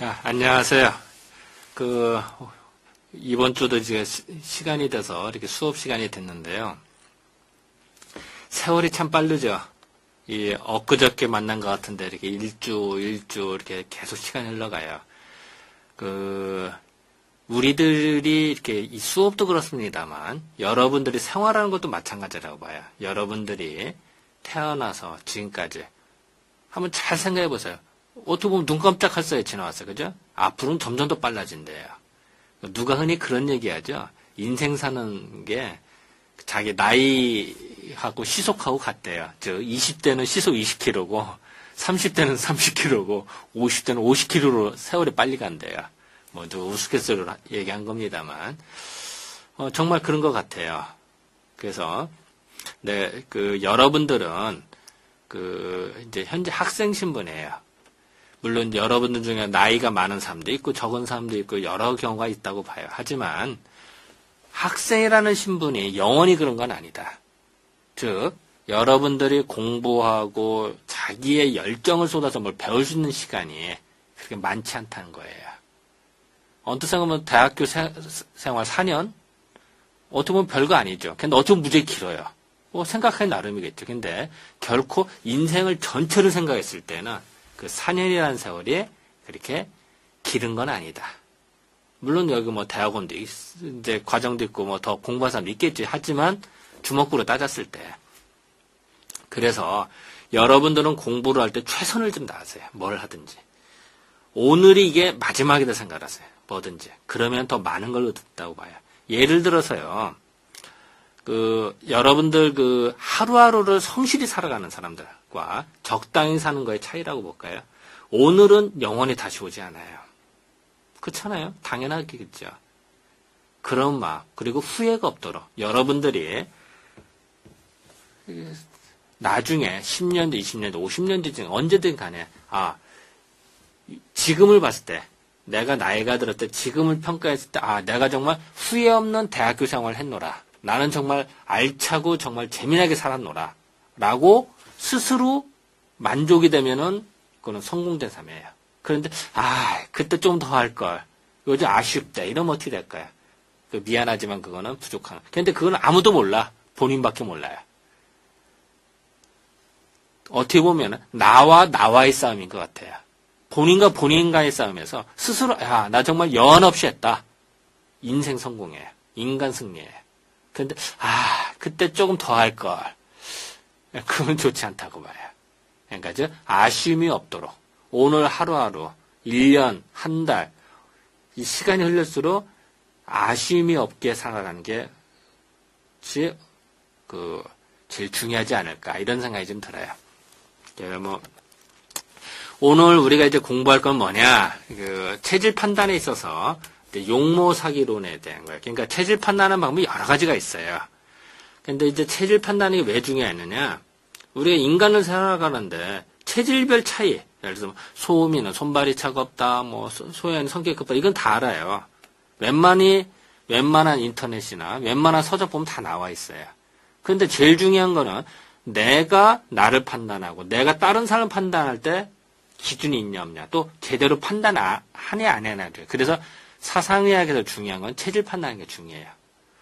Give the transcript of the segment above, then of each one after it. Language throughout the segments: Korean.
자, 안녕하세요. 이번 주도 이제 시간이 돼서 이렇게 수업 시간이 됐는데요. 세월이 참 빠르죠. 엊그저께 만난 것 같은데 이렇게 일주 이렇게 계속 시간이 흘러가요. 우리들이 이렇게 이 수업도 그렇습니다만 여러분들이 생활하는 것도 마찬가지라고 봐요. 여러분들이 태어나서 지금까지 한번 잘 생각해 보세요. 어떻게 보면 눈 깜짝할 사이에 지나왔어요. 그죠? 앞으로는 점점 더 빨라진대요. 누가 흔히 그런 얘기 하죠. 인생 사는 게 자기 나이하고 시속하고 같대요. 20대는 시속 20km고, 30대는 30km고, 50대는 50km로 세월이 빨리 간대요. 누가 우스갯소리로 얘기한 겁니다만. 정말 그런 것 같아요. 그래서, 여러분들은, 이제 현재 학생 신분이에요. 물론 여러분들 중에 나이가 많은 사람도 있고 적은 사람도 있고 여러 경우가 있다고 봐요. 하지만 학생이라는 신분이 영원히 그런 건 아니다. 즉 여러분들이 공부하고 자기의 열정을 쏟아서 뭘 배울 수 있는 시간이 그렇게 많지 않다는 거예요. 언뜻 생각하면 대학교 생활 4년? 어떻게 보면 별거 아니죠. 근데 어떻게 보면 무지하게 길어요. 생각하기 나름이겠죠. 근데 결코 인생을 전체를 생각했을 때는 그 4년이라는 세월이 그렇게 길은 건 아니다. 물론 여기 대학원도 이제 과정도 있고 더 공부한 사람도 있겠지. 하지만 주먹구로 따졌을 때. 그래서 여러분들은 공부를 할 때 최선을 좀 다하세요. 뭘 하든지. 오늘이 이게 마지막이다 생각하세요. 뭐든지. 그러면 더 많은 걸 얻었다고 봐요. 예를 들어서요. 여러분들 하루하루를 성실히 살아가는 사람들과 적당히 사는 거의 차이라고 볼까요? 오늘은 영원히 다시 오지 않아요. 그렇잖아요? 당연하겠죠. 그런 마음, 그리고 후회가 없도록 여러분들이 나중에 10년 뒤, 20년 뒤, 50년 뒤 중에 언제든 간에 지금을 봤을 때 내가 나이가 들었을 때 지금을 평가했을 때 내가 정말 후회 없는 대학교 생활을 했노라. 나는 정말 알차고 정말 재미나게 살았노라. 라고 스스로 만족이 되면은 그거는 성공된 삶이에요. 그런데 그때 좀 더 할 걸. 요즘 아쉽다. 이러면 어떻게 될까요? 미안하지만 그거는 부족한. 근데 그건 아무도 몰라. 본인밖에 몰라요. 어떻게 보면은 나와의 싸움인 것 같아요. 본인과 본인과의 싸움에서 스스로 나 정말 여한 없이 했다. 인생 성공이에요. 인간 승리예요. 근데 그때 조금 더 할 걸. 그건 좋지 않다고 봐요. 그러니까 아쉬움이 없도록 오늘 하루하루 1년, 한 달 이 시간이 흘릴수록 아쉬움이 없게 살아가는 게 제일 중요하지 않을까 이런 생각이 좀 들어요. 오늘 우리가 이제 공부할 건 뭐냐? 체질 판단에 있어서 용모사기론에 대한 거예요. 그러니까 체질 판단하는 방법이 여러 가지가 있어요. 근데 이제 체질 판단이 왜 중요하느냐? 우리가 인간을 살아가는데 체질별 차이, 예를 들어서 소음이는 손발이 차갑다, 소연이 성격이 급하다, 이건 다 알아요. 웬만한 인터넷이나 웬만한 서적 보면 다 나와 있어요. 그런데 제일 중요한 거는 내가 나를 판단하고 내가 다른 사람을 판단할 때 기준이 있냐 없냐, 또 제대로 판단하냐 안 하냐. 그래서 사상의학에서 중요한 건 체질 판단하는 게 중요해요.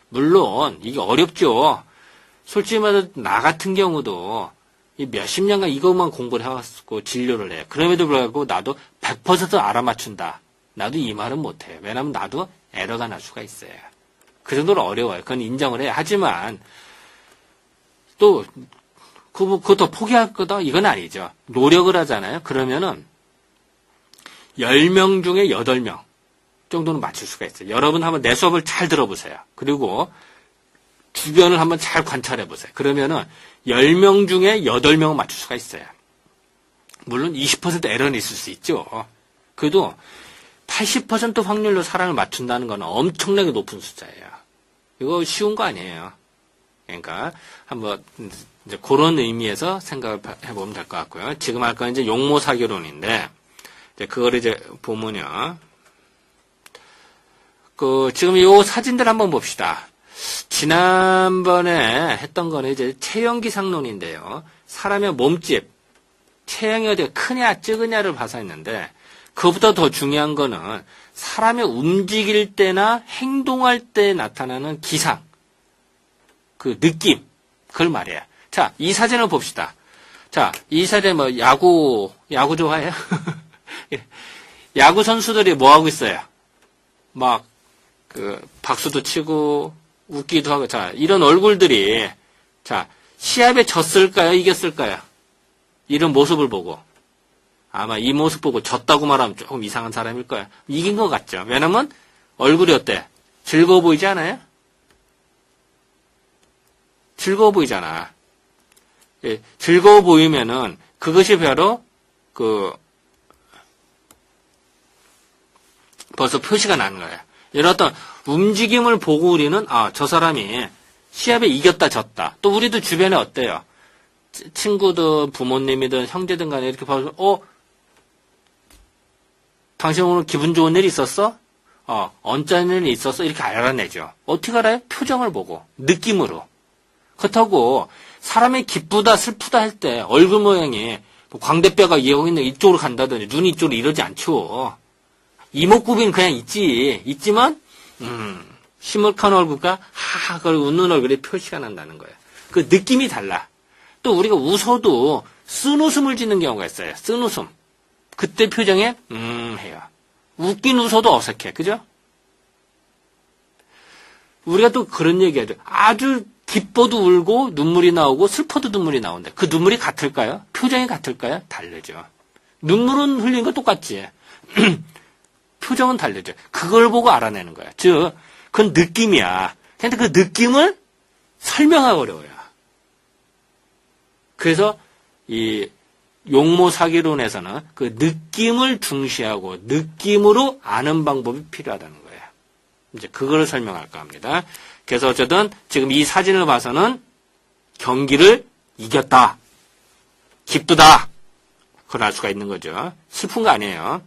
물론 이게 어렵죠. 솔직히 말해서 나 같은 경우도 이 몇십 년간 이것만 공부를 해왔고 진료를 해요. 그럼에도 불구하고 나도 100% 알아맞춘다. 나도 이 말은 못해요. 왜냐하면 나도 에러가 날 수가 있어요. 그 정도로 어려워요. 그건 인정을 해요. 하지만 또 그것도 포기할 거다? 이건 아니죠. 노력을 하잖아요. 그러면은 10명 중에 8명 정도는 맞출 수가 있어요. 여러분 한번 내 수업을 잘 들어보세요. 그리고 주변을 한번 잘 관찰해 보세요. 그러면은 10명 중에 8명은 맞출 수가 있어요. 물론 20% 에러는 있을 수 있죠. 그래도 80% 확률로 사람을 맞춘다는 건 엄청나게 높은 숫자예요. 이거 쉬운 거 아니에요. 그러니까 한번 이제 그런 의미에서 생각을 해보면 될 것 같고요. 지금 할 건 이제 용모사기론인데 이제 그걸 이제 보면요. 지금 요 사진들 한번 봅시다. 지난번에 했던 거는 이제 체형기상론인데요. 사람의 몸집, 체형이 어디가 크냐, 적으냐를 봐서 했는데, 그것보다 더 중요한 거는 사람이 움직일 때나 행동할 때 나타나는 기상, 그 느낌, 그걸 말이에요. 자, 이 사진을 봅시다. 자, 이 사진 뭐 야구 좋아해요? 야구 선수들이 뭐 하고 있어요? 막 박수도 치고 웃기도 하고, 자, 이런 얼굴들이, 자, 시합에 졌을까요? 이겼을까요? 이런 모습을 보고. 아마 이 모습 보고 졌다고 말하면 조금 이상한 사람일 거야. 이긴 것 같죠? 왜냐면 얼굴이 어때? 즐거워 보이지 않아요? 즐거워 보이잖아. 예, 즐거워 보이면은 그것이 바로 벌써 표시가 나는 거야. 이런 어떤 움직임을 보고 우리는 저 사람이 시합에 이겼다 졌다. 또 우리도 주변에 어때요? 친구든 부모님이든 형제든 간에 이렇게 봐서 당신 오늘 기분 좋은 일 있었어? 언짢은 일 있었어? 이렇게 알아내죠. 어떻게 알아요? 표정을 보고, 느낌으로. 그렇다고 사람이 기쁘다 슬프다 할 때 얼굴 모양이 광대뼈가 이쪽으로 간다든지 눈이 이쪽으로 이러지 않죠. 이목구비는 그냥 있지만 시무룩한 얼굴과 하하 웃는 얼굴에 표시가 난다는 거예요. 그 느낌이 달라. 또 우리가 웃어도 쓴 웃음을 짓는 경우가 있어요. 쓴 웃음. 그때 표정에 해요. 웃긴 웃어도 어색해. 그죠? 우리가 또 그런 얘기하죠. 아주 기뻐도 울고 눈물이 나오고 슬퍼도 눈물이 나온다. 그 눈물이 같을까요? 표정이 같을까요? 다르죠. 눈물은 흘린 거 똑같지. 표정은 다르죠. 그걸 보고 알아내는 거야. 즉, 그건 느낌이야. 근데 그 느낌을 설명하기 어려워요. 그래서 이 용모사기론에서는 그 느낌을 중시하고 느낌으로 아는 방법이 필요하다는 거예요. 이제 그걸 설명할까 합니다. 그래서 어쨌든 지금 이 사진을 봐서는 경기를 이겼다. 기쁘다. 그걸 알 수가 있는 거죠. 슬픈 거 아니에요.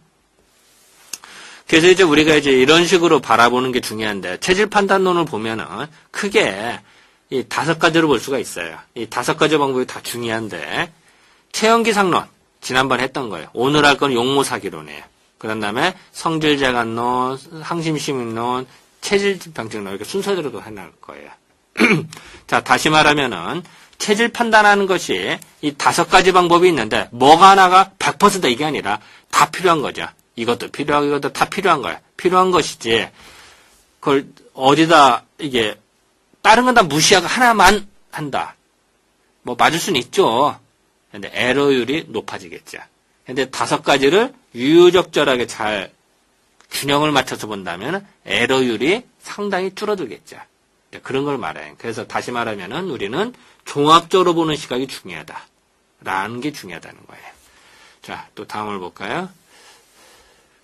그래서 이제 우리가 이제 이런 식으로 바라보는 게 중요한데, 체질 판단론을 보면은 크게 이 5가지로 볼 수가 있어요. 이 5가지 방법이 다 중요한데, 체형기상론, 지난번에 했던 거예요. 오늘 할 건 용모사기론이에요. 그런 다음에 성질재간론, 항심시민론, 체질병증론, 이렇게 순서대로 해나갈 거예요. 자, 다시 말하면은, 체질 판단하는 것이 이 5가지 방법이 있는데, 뭐가 하나가 100% 이게 아니라 다 필요한 거죠. 이것도 필요하고 이것도 다 필요한 거야. 필요한 것이지, 그걸 어디다, 이게, 다른 건 다 무시하고 하나만 한다. 뭐, 맞을 수는 있죠. 근데 에러율이 높아지겠죠. 근데 5가지를 유유적절하게 잘 균형을 맞춰서 본다면 에러율이 상당히 줄어들겠죠. 그런 걸 말해요. 그래서 다시 말하면은 우리는 종합적으로 보는 시각이 중요하다. 라는 게 중요하다는 거예요. 자, 또 다음을 볼까요?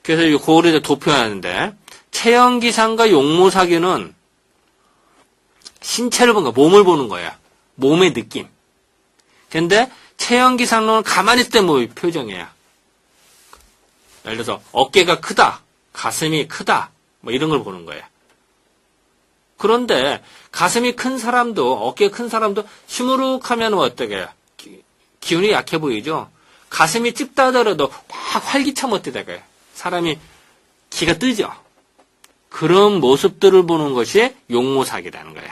그래서 이 그거를 도표하는데, 체형기상과 용모사기는 신체를 보는 거야. 몸을 보는 거야. 몸의 느낌. 근데 체형기상론은 가만히 있을 때 뭐 표정이야. 예를 들어서 어깨가 크다. 가슴이 크다. 뭐 이런 걸 보는 거예요. 그런데 가슴이 큰 사람도 어깨 큰 사람도 시무룩하면 어떻게 해요? 기운이 약해 보이죠. 가슴이 찝다 하더라도 막 활기차 못되다가요. 사람이 기가 뜨죠. 그런 모습들을 보는 것이 용모사기라는 거예요.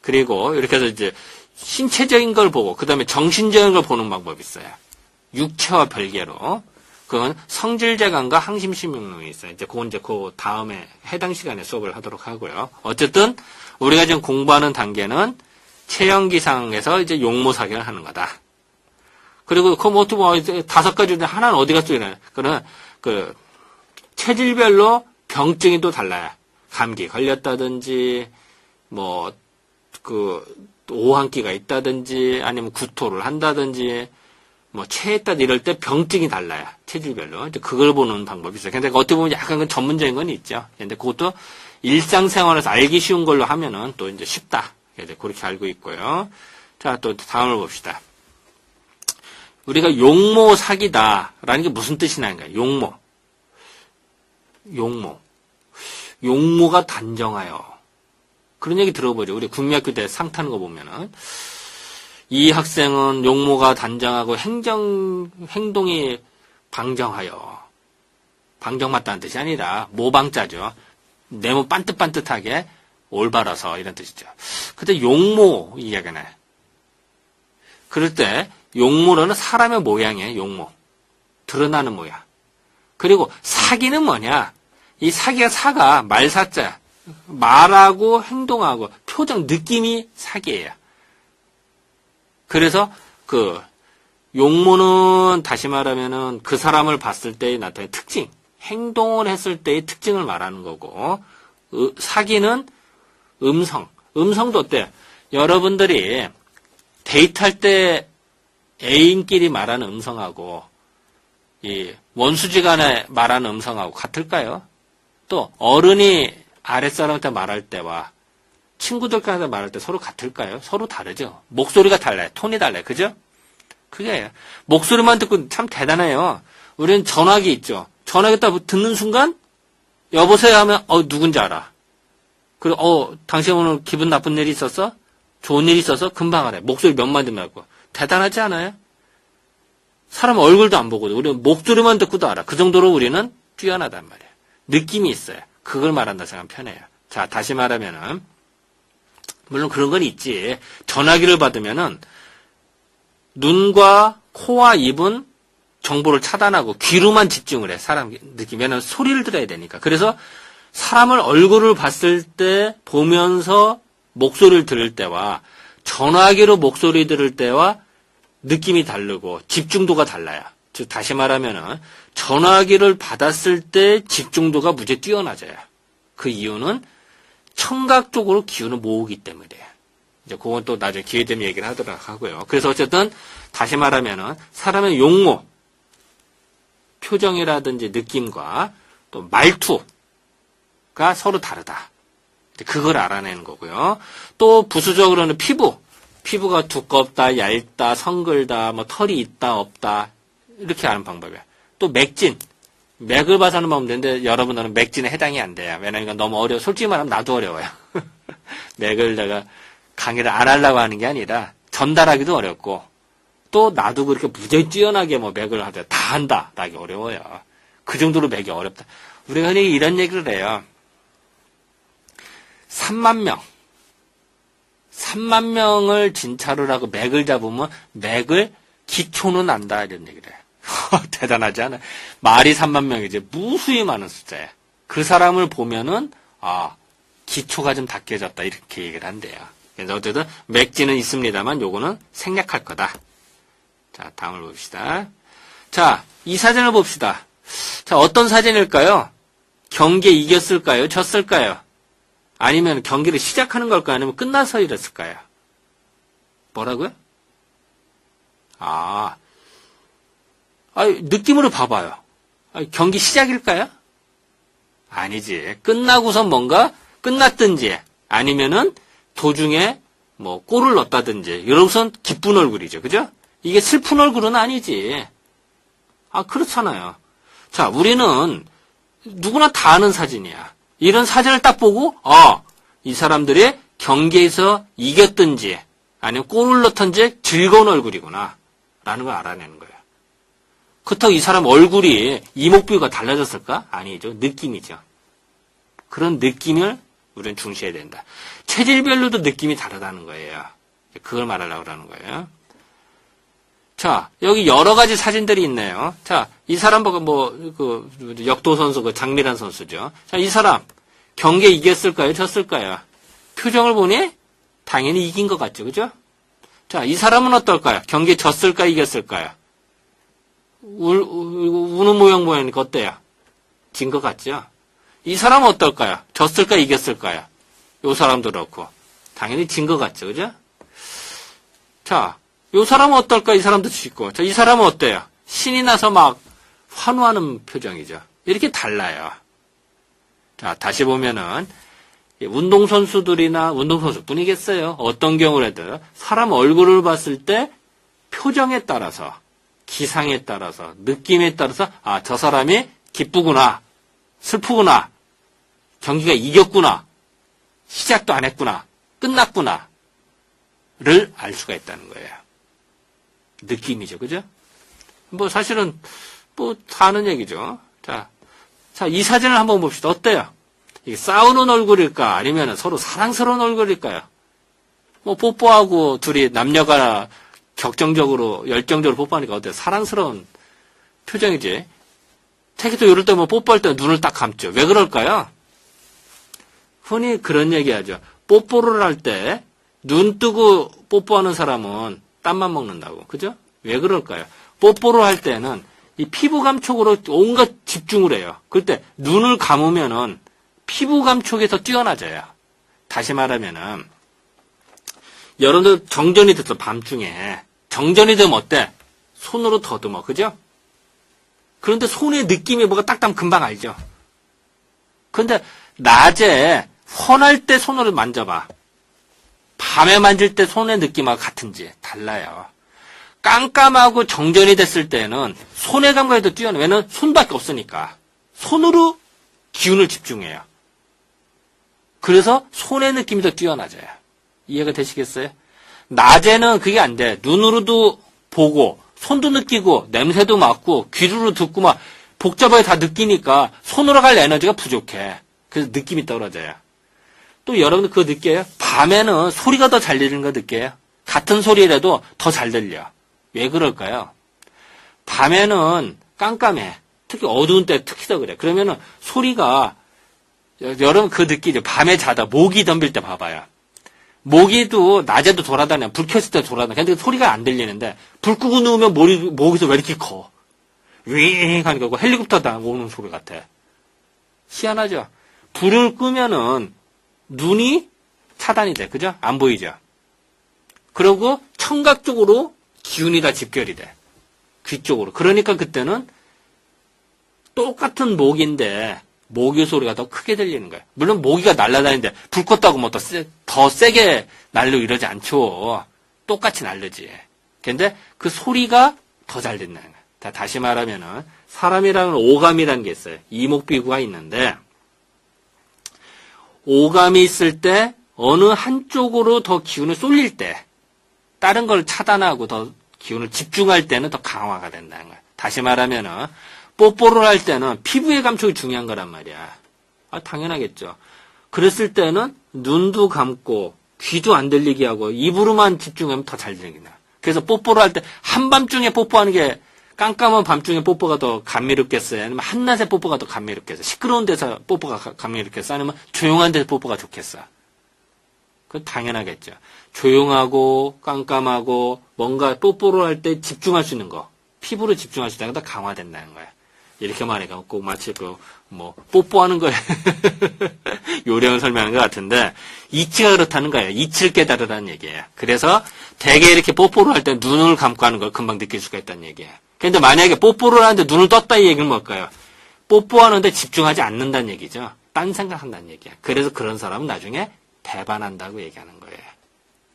그리고 이렇게 해서 이제 신체적인 걸 보고 그 다음에 정신적인 걸 보는 방법이 있어요. 육체와 별개로. 그건 성질재간과 항심시민론이 있어요. 이제 그건 이제 그 다음에 해당 시간에 수업을 하도록 하고요. 어쨌든 우리가 지금 공부하는 단계는 체형기상에서 이제 용모사기를 하는 거다. 그리고 그 뭐 5가지 중에 하나는 어디 갔어? 그는 그 체질별로 병증이 또 달라요. 감기 걸렸다든지 뭐 오한기가 있다든지 아니면 구토를 한다든지 뭐 체했다 이럴 때 병증이 달라요. 체질별로. 이제 그걸 보는 방법이 있어요. 근데 어떻게 보면 약간 그 전문적인 건 있죠. 근데 그것도 일상생활에서 알기 쉬운 걸로 하면은 또 이제 쉽다. 이제 그렇게 알고 있고요. 자, 또 다음을 봅시다. 우리가 용모사기다라는 게 무슨 뜻이냐는 용모. 용모가 단정하여. 그런 얘기 들어보죠. 우리 국민학교 때 상 타는 거 보면은. 이 학생은 용모가 단정하고 행동이 방정하여. 방정 맞다는 뜻이 아니라 모방자죠. 네모 반듯반듯하게 올바라서 이런 뜻이죠. 근데 용모 이야기네. 그럴 때 용모로는 사람의 모양이에요. 용모. 드러나는 모양. 그리고 사기는 뭐냐? 이 사기가 사가 말사자. 말하고 행동하고 표정 느낌이 사기예요. 그래서 그 용모는 다시 말하면은 그 사람을 봤을 때 나타나는 특징, 행동을 했을 때의 특징을 말하는 거고, 사기는 음성도 어때요? 여러분들이 데이트할 때 애인끼리 말하는 음성하고 이 원수지간에 말하는 음성하고 같을까요? 또 어른이 아랫사람한테 말할 때와 친구들한테 말할 때 서로 같을까요? 서로 다르죠. 목소리가 달라요. 톤이 달라요. 그죠? 그게 목소리만 듣고 참 대단해요. 우리는 전화기 있죠. 전화기 딱 듣는 순간 여보세요 하면 누군지 알아. 그리고 당신 오늘 기분 나쁜 일이 있었어? 좋은 일이 있어서 금방 알아요. 목소리 몇 마디만 하고. 대단하지 않아요? 사람 얼굴도 안 보거든. 우리는 목소리만 듣고도 알아. 그 정도로 우리는 뛰어나단 말이에요. 느낌이 있어요. 그걸 말한다 생각하면 편해요. 자, 다시 말하면은 물론 그런 건 있지. 전화기를 받으면은 눈과 코와 입은 정보를 차단하고 귀로만 집중을 해. 사람 느낌. 왜냐면 소리를 들어야 되니까. 그래서 사람을 얼굴을 봤을 때 보면서 목소리를 들을 때와 전화기로 목소리 들을 때와 느낌이 다르고 집중도가 달라요. 즉 다시 말하면은 전화기를 받았을 때 집중도가 무지 뛰어나져요. 그 이유는 청각 쪽으로 기운을 모으기 때문이에요. 이제 그건 또 나중에 기회 되면 얘기를 하도록 하고요. 그래서 어쨌든 다시 말하면은 사람의 용모, 표정이라든지 느낌과 또 말투가 서로 다르다. 그걸 알아내는 거고요. 또 부수적으로는 피부가 두껍다, 얇다, 성글다, 뭐 털이 있다, 없다 이렇게 아는 방법이야. 또 맥진, 맥을 봐서 하는 방법은 되는데 여러분들은 맥진에 해당이 안 돼요. 왜냐면 너무 어려워. 솔직히 말하면 나도 어려워요. 맥을 내가 강의를 안 하려고 하는 게 아니라 전달하기도 어렵고 또 나도 그렇게 무지하게 뛰어나게 뭐 맥을 하자 다 한다 라기 어려워요. 그 정도로 맥이 어렵다. 우리가 흔히 이런 얘기를 해요. 3만 명을 진찰을 하고 맥을 잡으면 맥을 기초는 안다 이런 얘기를 해요. 대단하지 않아요? 말이 3만 명이지 무수히 많은 숫자예요. 그 사람을 보면은 기초가 좀 닦여졌다 이렇게 얘기를 한대요. 그래서 어쨌든 맥지는 있습니다만 요거는 생략할 거다. 자, 다음을 봅시다. 자, 이 사진을 봅시다. 자, 어떤 사진일까요? 경기에 이겼을까요? 졌을까요? 아니면 경기를 시작하는 걸까요? 아니면 끝나서 이랬을까요? 뭐라고요? 느낌으로 봐봐요. 경기 시작일까요? 아니지. 끝나고선 뭔가 끝났든지 아니면은 도중에 뭐 골을 넣었다든지 이러고선 기쁜 얼굴이죠. 그죠? 이게 슬픈 얼굴은 아니지. 그렇잖아요. 자, 우리는 누구나 다 아는 사진이야. 이런 사진을 딱 보고 이 사람들이 경기에서 이겼든지 아니면 골을 넣던지 즐거운 얼굴이구나 라는 걸 알아내는 거예요. 그렇다고 이 사람 얼굴이 이목구비가 달라졌을까? 아니죠. 느낌이죠. 그런 느낌을 우리는 중시해야 된다. 체질별로도 느낌이 다르다는 거예요. 그걸 말하려고 하는 거예요. 자, 여기 여러 가지 사진들이 있네요. 자, 이 사람 보고 역도 선수, 장미란 선수죠. 자, 이 사람 경기에 이겼을까요? 졌을까요? 표정을 보니 당연히 이긴 것 같죠. 그죠? 자, 이 사람은 어떨까요? 경기에 졌을까요? 이겼을까요? 우는 모양 보니까 어때요? 진 것 같죠? 이 사람은 어떨까요? 졌을까요? 이겼을까요? 요 사람도 그렇고. 당연히 진 것 같죠. 그죠? 자, 요 사람은 어떨까? 이 사람도 짓고. 자, 이 사람은 어때요? 신이 나서 막 환호하는 표정이죠. 이렇게 달라요. 자, 다시 보면은, 운동선수들이나 운동선수뿐이겠어요. 어떤 경우라도 사람 얼굴을 봤을 때 표정에 따라서, 기상에 따라서, 느낌에 따라서, 저 사람이 기쁘구나, 슬프구나, 경기가 이겼구나, 시작도 안 했구나, 끝났구나, 를 알 수가 있다는 거예요. 느낌이죠. 그죠? 사실은, 다 아는 얘기죠. 자, 자, 이 사진을 한번 봅시다. 어때요? 이게 싸우는 얼굴일까? 아니면 서로 사랑스러운 얼굴일까요? 뭐, 뽀뽀하고 둘이 남녀가 격정적으로, 열정적으로 뽀뽀하니까 어때요? 사랑스러운 표정이지. 특히 또 이럴 때 뭐 뽀뽀할 때 눈을 딱 감죠. 왜 그럴까요? 흔히 그런 얘기 하죠. 뽀뽀를 할 때 눈 뜨고 뽀뽀하는 사람은 땀만 먹는다고. 그죠? 왜 그럴까요? 뽀뽀를 할 때는 이 피부 감촉으로 온갖 집중을 해요. 그럴 때 눈을 감으면은 피부 감촉이 더 뛰어나져요. 다시 말하면은 여러분들 정전이 됐어. 밤중에. 정전이 되면 어때? 손으로 더듬어. 그죠? 그런데 손의 느낌이 뭐가 딱딱 금방 알죠? 그런데 낮에 헌할 때 손으로 만져봐. 밤에 만질 때 손의 느낌하고 같은지 달라요. 깜깜하고 정전이 됐을 때는 손의 감각이 더 뛰어나. 왜냐면 손밖에 없으니까. 손으로 기운을 집중해요. 그래서 손의 느낌이 더 뛰어나져요. 이해가 되시겠어요? 낮에는 그게 안 돼. 눈으로도 보고 손도 느끼고 냄새도 맡고 귀로 듣고 막 복잡하게 다 느끼니까 손으로 갈 에너지가 부족해. 그래서 느낌이 떨어져요. 또 여러분들 그거 느껴요? 밤에는 소리가 더 잘 들리는 거 느껴요? 같은 소리라도 더 잘 들려. 왜 그럴까요? 밤에는 깜깜해. 특히 어두운 때 특히 더 그래. 그러면은 소리가 여러분 그거 느끼죠? 밤에 자다 모기 덤빌 때 봐봐요. 모기도 낮에도 돌아다녀. 불 켰을 때 돌아다녀. 근데 소리가 안 들리는데 불 끄고 누우면 모기도 왜 이렇게 커? 윙 하니까 헬리콥터 오는 소리 같아. 희한하죠? 불을 끄면은 눈이 차단이 돼. 그죠? 안 보이죠? 그리고 청각 쪽으로 기운이 다 집결이 돼. 귀 쪽으로. 그러니까 그때는 똑같은 모기인데 모기 소리가 더 크게 들리는 거예요. 물론 모기가 날아다니는데 불 껐다고 뭐 더 세게 날르고 이러지 않죠. 똑같이 날르지. 근데 그 소리가 더 잘 듣는 거예요. 다시 말하면은 사람이라는 오감이라는 게 있어요. 이목비구가 있는데 오감이 있을 때 어느 한쪽으로 더 기운을 쏠릴 때 다른 걸 차단하고 더 기운을 집중할 때는 더 강화가 된다는 거예요. 다시 말하면은 뽀뽀를 할 때는 피부의 감촉이 중요한 거란 말이야. 당연하겠죠. 그랬을 때는 눈도 감고 귀도 안 들리게 하고 입으로만 집중하면 더 잘 들린다. 그래서 뽀뽀를 할 때 한밤중에 뽀뽀하는 게 깜깜한 밤중에 뽀뽀가 더 감미롭겠어요? 아니면 한낮에 뽀뽀가 더 감미롭겠어요? 시끄러운 데서 뽀뽀가 감미롭겠어요? 아니면 조용한 데서 뽀뽀가 좋겠어? 그건 당연하겠죠. 조용하고 깜깜하고 뭔가 뽀뽀를 할 때 집중할 수 있는 거, 피부로 집중할 수 있는 게 더 강화된다는 거야. 이렇게 말하니까 꼭 마치 뽀뽀하는 거에 요령을 설명하는 것 같은데, 이치가 그렇다는 거예요. 이치를 깨달으라는 얘기예요. 그래서 대개 이렇게 뽀뽀를 할 때 눈을 감고 하는 걸 금방 느낄 수가 있다는 얘기예요. 근데 만약에 뽀뽀를 하는데 눈을 떴다 이 얘기는 뭘까요? 뽀뽀하는데 집중하지 않는다는 얘기죠. 딴 생각한다는 얘기야. 그래서 그런 사람은 나중에 배반한다고 얘기하는 거예요.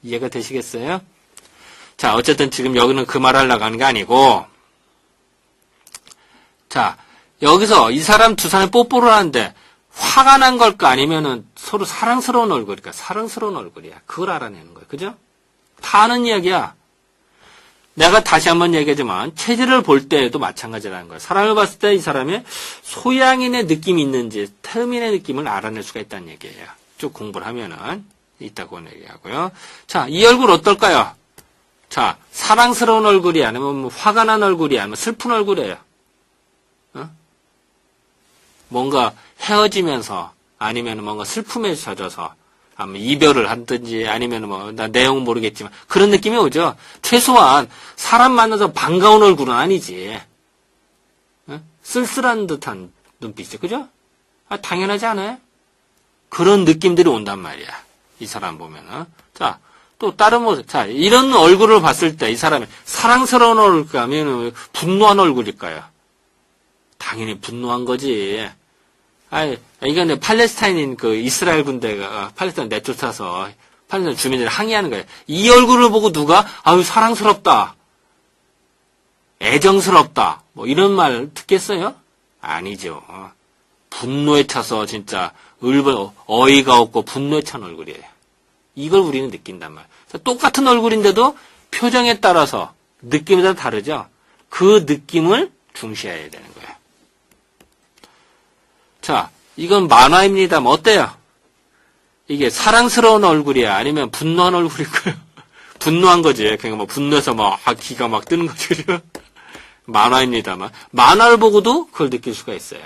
이해가 되시겠어요? 자, 어쨌든 지금 여기는 그 말 하려고 하는 게 아니고, 자, 여기서 이 사람 두 사람이 뽀뽀를 하는데 화가 난 걸까? 아니면은 서로 사랑스러운 얼굴일까? 사랑스러운 얼굴이야. 그걸 알아내는 거예요. 그죠? 다 아는 이야기야. 내가 다시 한번 얘기하지만 체질을 볼 때에도 마찬가지라는 거예요. 사람을 봤을 때 이 사람이 소양인의 느낌이 있는지 태음인의 느낌을 알아낼 수가 있다는 얘기예요. 쭉 공부를 하면은 있다고 얘기하고요. 자, 이 얼굴 어떨까요? 자, 사랑스러운 얼굴이 아니면 뭐 화가 난 얼굴이 아니면 슬픈 얼굴이에요. 어? 뭔가 헤어지면서 아니면 뭔가 슬픔에 젖어서 아니면 이별을 하든지 아니면 나 내용은 모르겠지만 그런 느낌이 오죠. 최소한 사람 만나서 반가운 얼굴은 아니지. 어? 쓸쓸한 듯한 눈빛이죠. 그죠? 당연하지 않아요? 그런 느낌들이 온단 말이야. 이 사람 보면은. 자, 또 다른 모습. 자, 이런 얼굴을 봤을 때 이 사람이 사랑스러운 얼굴일까요? 분노한 얼굴일까요? 당연히 분노한 거지. 이건 팔레스타인인 그 이스라엘 군대가 팔레스타인 내쫓아서 팔레스타인 주민들이 항의하는 거예요. 이 얼굴을 보고 누가 사랑스럽다, 애정스럽다, 뭐 이런 말 듣겠어요? 아니죠. 분노에 차서 진짜 어이가 없고 분노에 찬 얼굴이에요. 이걸 우리는 느낀단 말이에요. 똑같은 얼굴인데도 표정에 따라서 느낌이 다 다르죠. 그 느낌을 중시해야 되는 거예요. 자, 이건 만화입니다. 뭐 어때요? 이게 사랑스러운 얼굴이야? 아니면 분노한 얼굴일까요? 분노한 거지. 그러니까 뭐 분노해서 막 기가 막 뜨는 거지. 만화입니다만. 만화를 보고도 그걸 느낄 수가 있어요.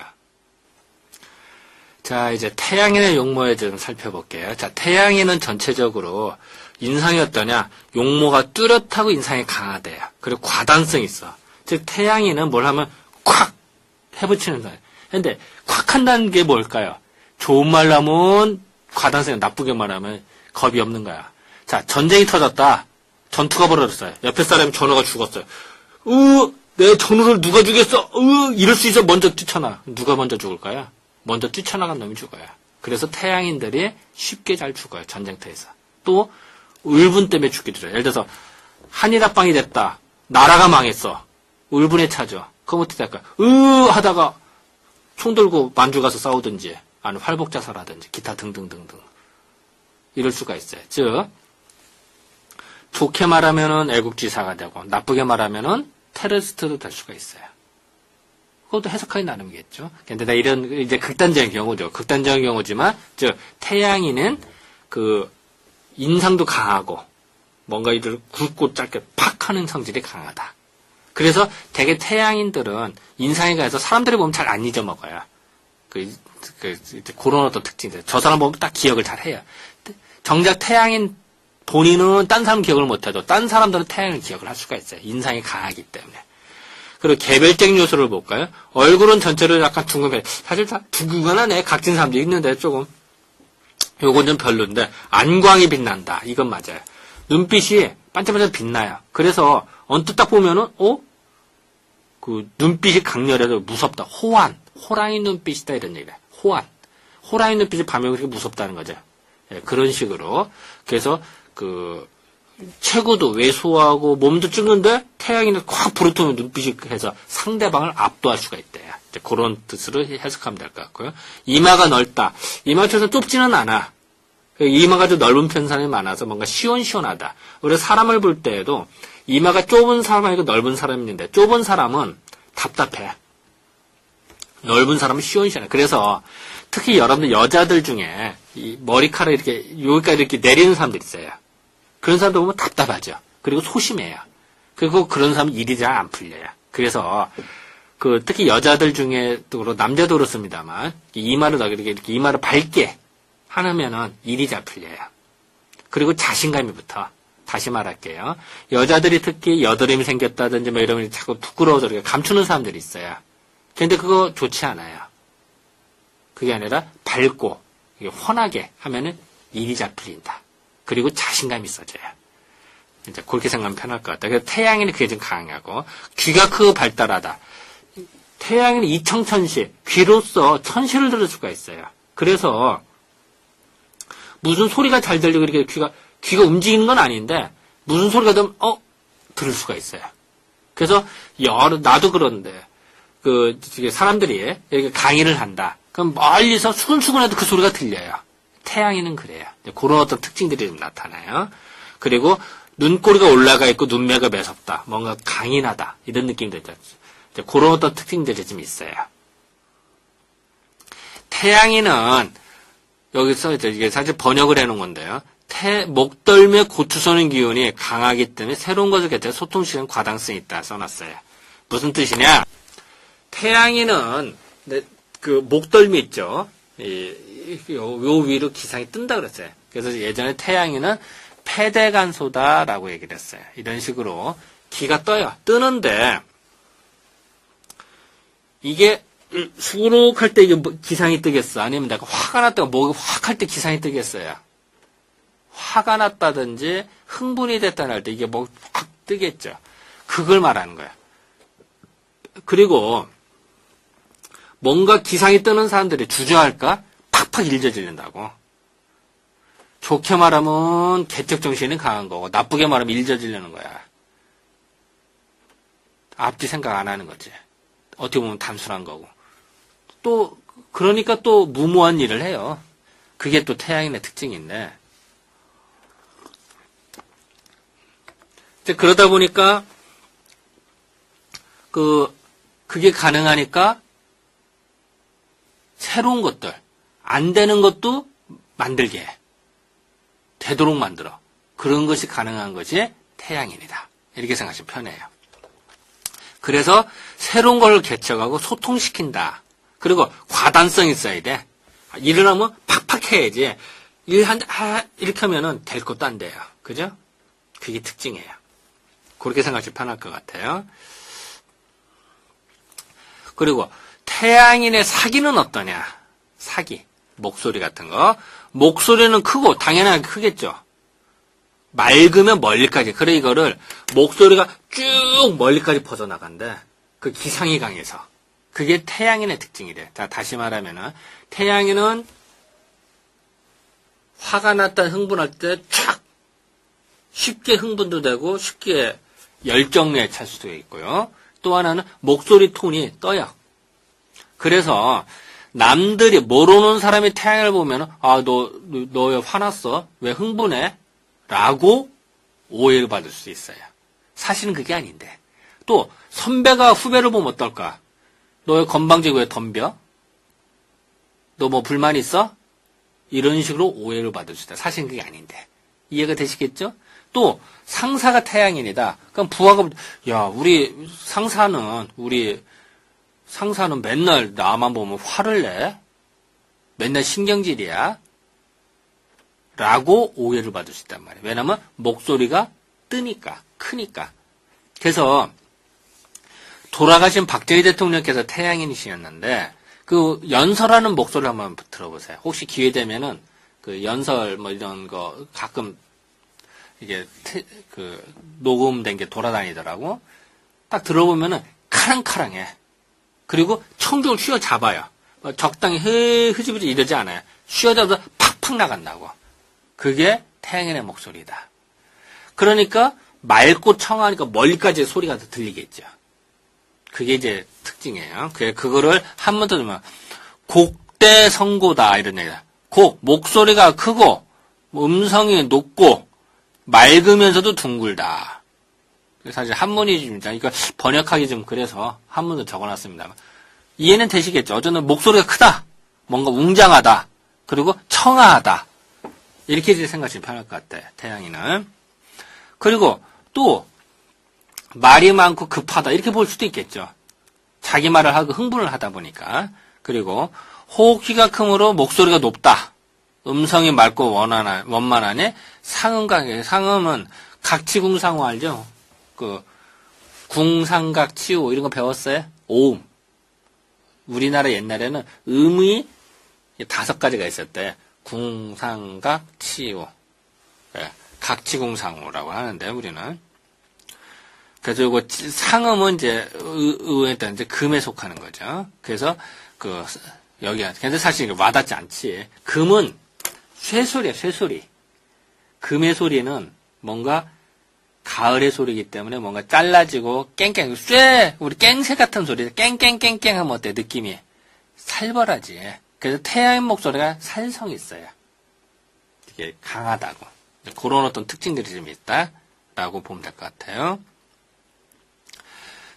자, 이제 태양인의 용모에 좀 살펴볼게요. 자, 태양인은 전체적으로 인상이 어떠냐? 용모가 뚜렷하고 인상이 강하대요. 그리고 과단성이 있어. 즉, 태양인은 뭘 하면 콱! 해붙이는 거예요. 근데 콱 한다는 게 뭘까요? 좋은 말로 하면 과단성이, 나쁘게 말하면 겁이 없는 거야. 자, 전쟁이 터졌다. 전투가 벌어졌어요. 옆에 사람이 전우가 죽었어요. 내 전우를 누가 죽였어? 이럴 수 있어. 먼저 뛰쳐나. 누가 먼저 죽을까요? 먼저 뛰쳐나간 놈이 죽어요. 그래서 태양인들이 쉽게 잘 죽어요. 전쟁터에서. 또 울분 때문에 죽기도 해요. 예를 들어서 한일합방이 됐다. 나라가 망했어. 울분에 차죠. 그럼 어떻게 될까요? 하다가 총 들고 만주 가서 싸우든지 아니면 활복자살하든지 기타 등등등등 이럴 수가 있어요. 즉 좋게 말하면은 애국지사가 되고 나쁘게 말하면은 테러리스트도 될 수가 있어요. 그것도 해석하기 나름이겠죠. 근데 이런 이제 극단적인 경우죠. 극단적인 경우지만 즉 태양인은 그 인상도 강하고 뭔가 이들 굵고 짧게 팍 하는 성질이 강하다. 그래서 되게 태양인들은 인상이 강해서 사람들이 보면 잘 안 잊어먹어요. 그런 어떤 특징들. 저 사람 보면 딱 기억을 잘 해요. 정작 태양인 본인은 딴 사람 기억을 못해도 딴 사람들은 태양을 기억을 할 수가 있어요. 인상이 강하기 때문에. 그리고 개별적인 요소를 볼까요? 얼굴은 전체로 약간 둥근해. 사실 다 둥근하네. 각진 사람도 있는데 조금. 요건 좀 별론데 안광이 빛난다. 이건 맞아요. 눈빛이 반짝반짝 빛나요. 그래서 언뜻 딱 보면은 그 눈빛이 강렬해도 무섭다. 호랑이 눈빛이다 이런 얘기예요. 호랑이 눈빛이 밤에 그렇게 무섭다는 거죠. 예, 그런 식으로. 그래서 그 체구도 왜소하고 몸도 찌는데 태양이는 확 불어트는 눈빛이 해서 상대방을 압도할 수가 있대요. 이제 그런 뜻으로 해석하면 될 것 같고요. 이마가 넓다. 이마처럼 좁지는 않아. 이마가 좀 넓은 편사람이 많아서 뭔가 시원시원하다. 우리가 사람을 볼 때에도 이마가 좁은 사람 아니고 넓은 사람이 있는데 좁은 사람은 답답해. 넓은 사람은 시원시원해. 그래서 특히 여러분들 여자들 중에 이 머리카락 이렇게 여기까지 이렇게 내리는 사람들 있어요. 그런 사람들 보면 답답하죠. 그리고 소심해요. 그리고 그런 사람은 일이 잘 안 풀려요. 그래서 그 특히 여자들 중에 또 남자도 그렇습니다만 이마를 이렇게 이마를 밝게 하면은 일이 잘 풀려요. 그리고 자신감이 붙어. 다시 말할게요. 여자들이 특히 여드름이 생겼다든지 뭐 이러면 자꾸 부끄러워서 이렇게 감추는 사람들이 있어요. 근데 그거 좋지 않아요. 그게 아니라 밝고 훤하게 하면은 일이 잘 풀린다. 그리고 자신감이 있어져요. 이제 그렇게 생각하면 편할 것 같다. 그래서 태양인이 그게 좀 강하고 귀가 크고 발달하다. 태양인은 이청천시, 귀로서 천시를 들을 수가 있어요. 그래서 무슨 소리가 잘 들리고 이렇게 귀가 움직이는 건 아닌데 무슨 소리가 들으면 들을 수가 있어요. 그래서 나도 그런데 사람들이 이렇게 강의를 한다. 그럼 멀리서 수근수근해도 그 소리가 들려요. 태양인은 그래요. 그런 어떤 특징들이 좀 나타나요. 그리고 눈꼬리가 올라가 있고 눈매가 매섭다. 뭔가 강인하다. 이런 느낌이 들죠. 그런 어떤 특징들이 좀 있어요. 태양인은 여기서 이게 사실 번역을 해놓은 건데요. 목덜미에 고투서는 기운이 강하기 때문에 새로운 것을 개최해 소통시키는 과당성이 있다 써놨어요. 무슨 뜻이냐? 태양인은 그 목덜미 있죠. 요 위로 기상이 뜬다 그랬어요. 그래서 예전에 태양인은 패대간소다라고 얘기를 했어요. 이런 식으로 기가 떠요. 뜨는데 이게 수룩할 때 이게 기상이 뜨겠어? 아니면 내가 화가 났다가 목이 확 할 때 기상이 뜨겠어요? 화가 났다든지 흥분이 됐다는 할 때 이게 뭐 확 뜨겠죠. 그걸 말하는 거예요. 그리고 뭔가 기상이 뜨는 사람들이 주저할까? 팍팍 일저질린다고. 좋게 말하면 개척정신이 강한 거고 나쁘게 말하면 일저질리는 거야. 앞뒤 생각 안 하는 거지. 어떻게 보면 단순한 거고. 또 그러니까 또 무모한 일을 해요. 그게 또 태양인의 특징인데 이제 그러다 보니까 그게 가능하니까 새로운 것들, 안 되는 것도 만들게 해. 되도록 만들어. 그런 것이 가능한 것이 태양인이다. 이렇게 생각하시면 편해요. 그래서 새로운 걸 개척하고 소통시킨다. 그리고 과단성이 있어야 돼. 일을 하면 팍팍 해야지. 이렇게 하면은 될 것도 안 돼요. 그죠? 그게 특징이에요. 그렇게 생각하시면 편할 것 같아요. 그리고 태양인의 사기는 어떠냐? 사기. 목소리 같은 거. 목소리는 크고 당연하게 크겠죠. 맑으면 멀리까지. 그래 이거를 목소리가 쭉 멀리까지 퍼져나간대. 그 기상이 강해서. 그게 태양인의 특징이래. 자, 다시 말하면은 태양인은 화가 났다 흥분할 때 촥 쉽게 흥분도 되고 쉽게 열정에 찰 수도 있고요. 또 하나는 목소리 톤이 떠요. 그래서 남들이 모르는 사람이 태양을 보면 너 왜 화났어? 왜 흥분해? 라고 오해를 받을 수 있어요. 사실은 그게 아닌데. 또 선배가 후배를 보면 어떨까? 너 왜 건방지고 왜 덤벼? 너 뭐 불만 있어? 이런 식으로 오해를 받을 수 있다. 사실은 그게 아닌데. 이해가 되시겠죠? 또 상사가 태양인이다. 그럼 부하가 우리 상사는 맨날 나만 보면 화를 내? 맨날 신경질이야? 라고 오해를 받을 수 있단 말이에요. 왜냐면 목소리가 뜨니까, 크니까. 그래서 돌아가신 박정희 대통령께서 태양인이시였는데 그 연설하는 목소리를 한번 들어보세요. 혹시 기회 되면은 그 연설 뭐 이런 거 가끔 이게 녹음된 게 돌아다니더라고. 딱 들어보면은 카랑카랑해. 그리고 청중을 휘어잡아요. 적당히 흐지부지 이러지 않아요. 휘어잡아서 팍팍 나간다고. 그게 태양인의 목소리다. 그러니까 맑고 청하니까 멀리까지 소리가 더 들리겠죠. 그게 이제 특징이에요. 그거를 한 번 더 들으면 곡대성고다 이런 얘기다. 목소리가 크고 음성이 높고 맑으면서도 둥글다. 사실 한문이입니다. 그러니까 번역하기 좀 그래서 한문으로 적어놨습니다. 이해는 되시겠죠? 어쩌면 목소리가 크다, 뭔가 웅장하다, 그리고 청아하다. 이렇게 생각하시면 편할 것 같아요. 태양이는. 그리고 또 말이 많고 급하다 이렇게 볼 수도 있겠죠. 자기 말을 하고 흥분을 하다 보니까. 그리고 호흡기가 크므로 목소리가 높다. 음성이 맑고 원만하네. 상음각이에요. 상음은 각치궁상호 알죠? 궁상각치호 이런 거 배웠어요? 오음. 우리나라 옛날에는 음이 5가지가 있었대. 궁상각치호. 네, 각치궁상호라고 하는데 우리는. 그래서 이거 상음은 이제 이제 금에 속하는 거죠. 그래서 여기가 근데 사실 와닿지 않지. 금은 쇠소리야, 쇠소리. 금의 소리는 뭔가 가을의 소리이기 때문에 뭔가 잘라지고 깽깽 우리 깽새 같은 소리 깽깽깽깽 하면 어때? 느낌이 살벌하지. 그래서 태양의 목소리가 살성이 있어요. 되게 강하다고. 그런 어떤 특징들이 좀 있다라고 보면 될 것 같아요.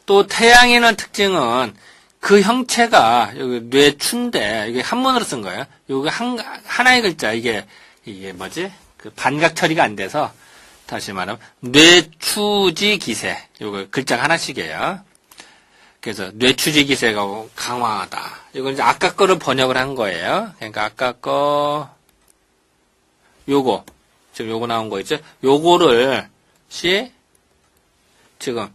또 태양이라는 특징은 그 형체가 여기 뇌추인데 이게 한문으로 쓴 거예요. 여기 하나의 글자 이게 뭐지? 반각 처리가 안 돼서 다시 말하면 뇌추지 기세. 요거 글자가 하나씩이에요. 그래서 뇌추지 기세가 강화하다. 이건 이제 아까 거를 번역을 한 거예요. 그러니까 아까 거 지금 요거 나온 거 있죠? 요거를 지금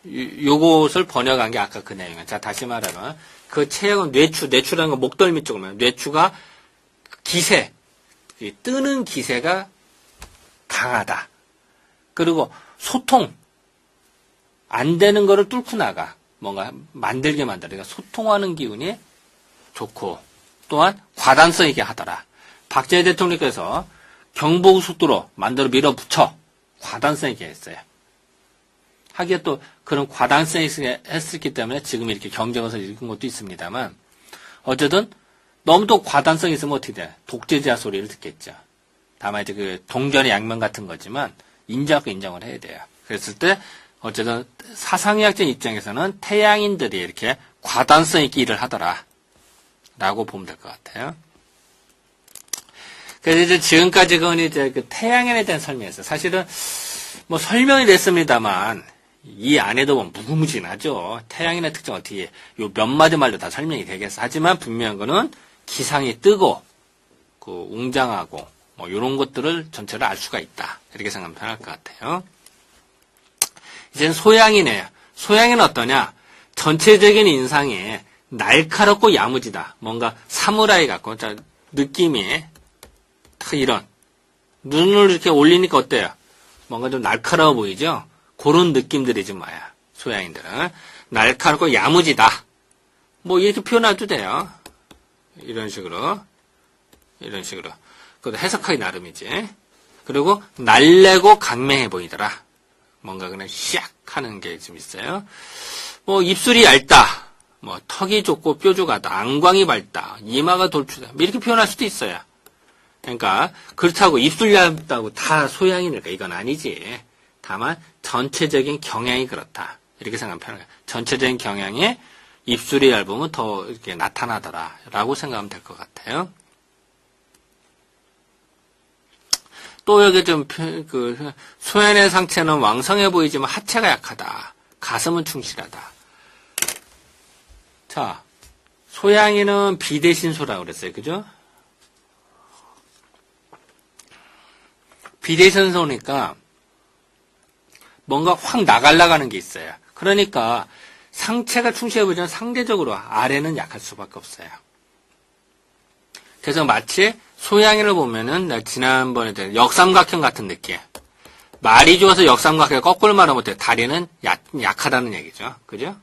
요것을 번역한 게 아까 그 내용이에요. 자, 다시 말하면 그 체형은 뇌추라는 건 목덜미 쪽이면 뇌추가 기세, 뜨는 기세가 강하다. 그리고 소통, 안 되는 거를 뚫고 나가. 뭔가 만들게 만들어. 그러니까 소통하는 기운이 좋고 또한 과단성 있게 하더라. 박정희 대통령께서 경부고속도로 만들어 밀어붙여 과단성 있게 했어요. 하기에 또 그런 과단성이 했었기 때문에 지금 이렇게 경쟁에서 읽은 것도 있습니다만 어쨌든 너무 또 과단성이 있으면 어떻게 돼? 독재자 소리를 듣겠죠. 다만 이제 동전의 양면 같은 거지만 인정하고 인정을 해야 돼요. 그랬을 때 어쨌든 사상의학적 입장에서는 태양인들이 이렇게 과단성 있게 일을 하더라. 라고 보면 될 것 같아요. 그래서 이제 지금까지 그건 이제 그 태양인에 대한 설명이었어요. 사실은 뭐 설명이 됐습니다만, 이 안에도 뭐 무궁무진하죠. 태양인의 특징 어떻게, 요 몇 마디 말로 다 설명이 되겠어. 하지만 분명한 거는 기상이 뜨고, 그 웅장하고, 뭐 요런 것들을 전체를 알 수가 있다. 이렇게 생각하면 편할 것 같아요. 이제는 소양이네요. 소양이는 어떠냐? 전체적인 인상이 날카롭고 야무지다. 뭔가 사무라이 같고, 자, 느낌이 딱 이런. 눈을 이렇게 올리니까 어때요? 뭔가 좀 날카로워 보이죠? 그런 느낌들이지 뭐야. 소양인들은. 날카롭고 야무지다. 뭐 이렇게 표현해도 돼요. 이런 식으로. 이런 식으로. 그것도 해석하기 나름이지. 그리고 날래고 강맹해 보이더라. 뭔가 그냥 샥 하는 게 좀 있어요. 뭐 입술이 얇다. 뭐 턱이 좁고 뾰족하다. 안광이 밝다. 이마가 돌출다. 이렇게 표현할 수도 있어요. 그러니까 그렇다고 입술 얇다고 다 소양이니까 이건 아니지. 다만 전체적인 경향이 그렇다. 이렇게 생각하면 편해요. 전체적인 경향에 입술이 얇으면 더 이렇게 나타나더라. 라고 생각하면 될 것 같아요. 또 여기 좀, 소연의 상체는 왕성해 보이지만 하체가 약하다. 가슴은 충실하다. 자, 소양이는 비 대신 소라고 그랬어요. 그죠? 비 대신 소니까 뭔가 확 나가는 게 있어요. 그러니까 상체가 충실해 보이지만 상대적으로 아래는 약할 수밖에 없어요. 그래서 마치 소양이를 보면은 내가 지난번에 역삼각형 같은 느낌. 말이 좋아서 역삼각형 거꾸로 말하면 못해. 다리는 약하다는 얘기죠. 그죠?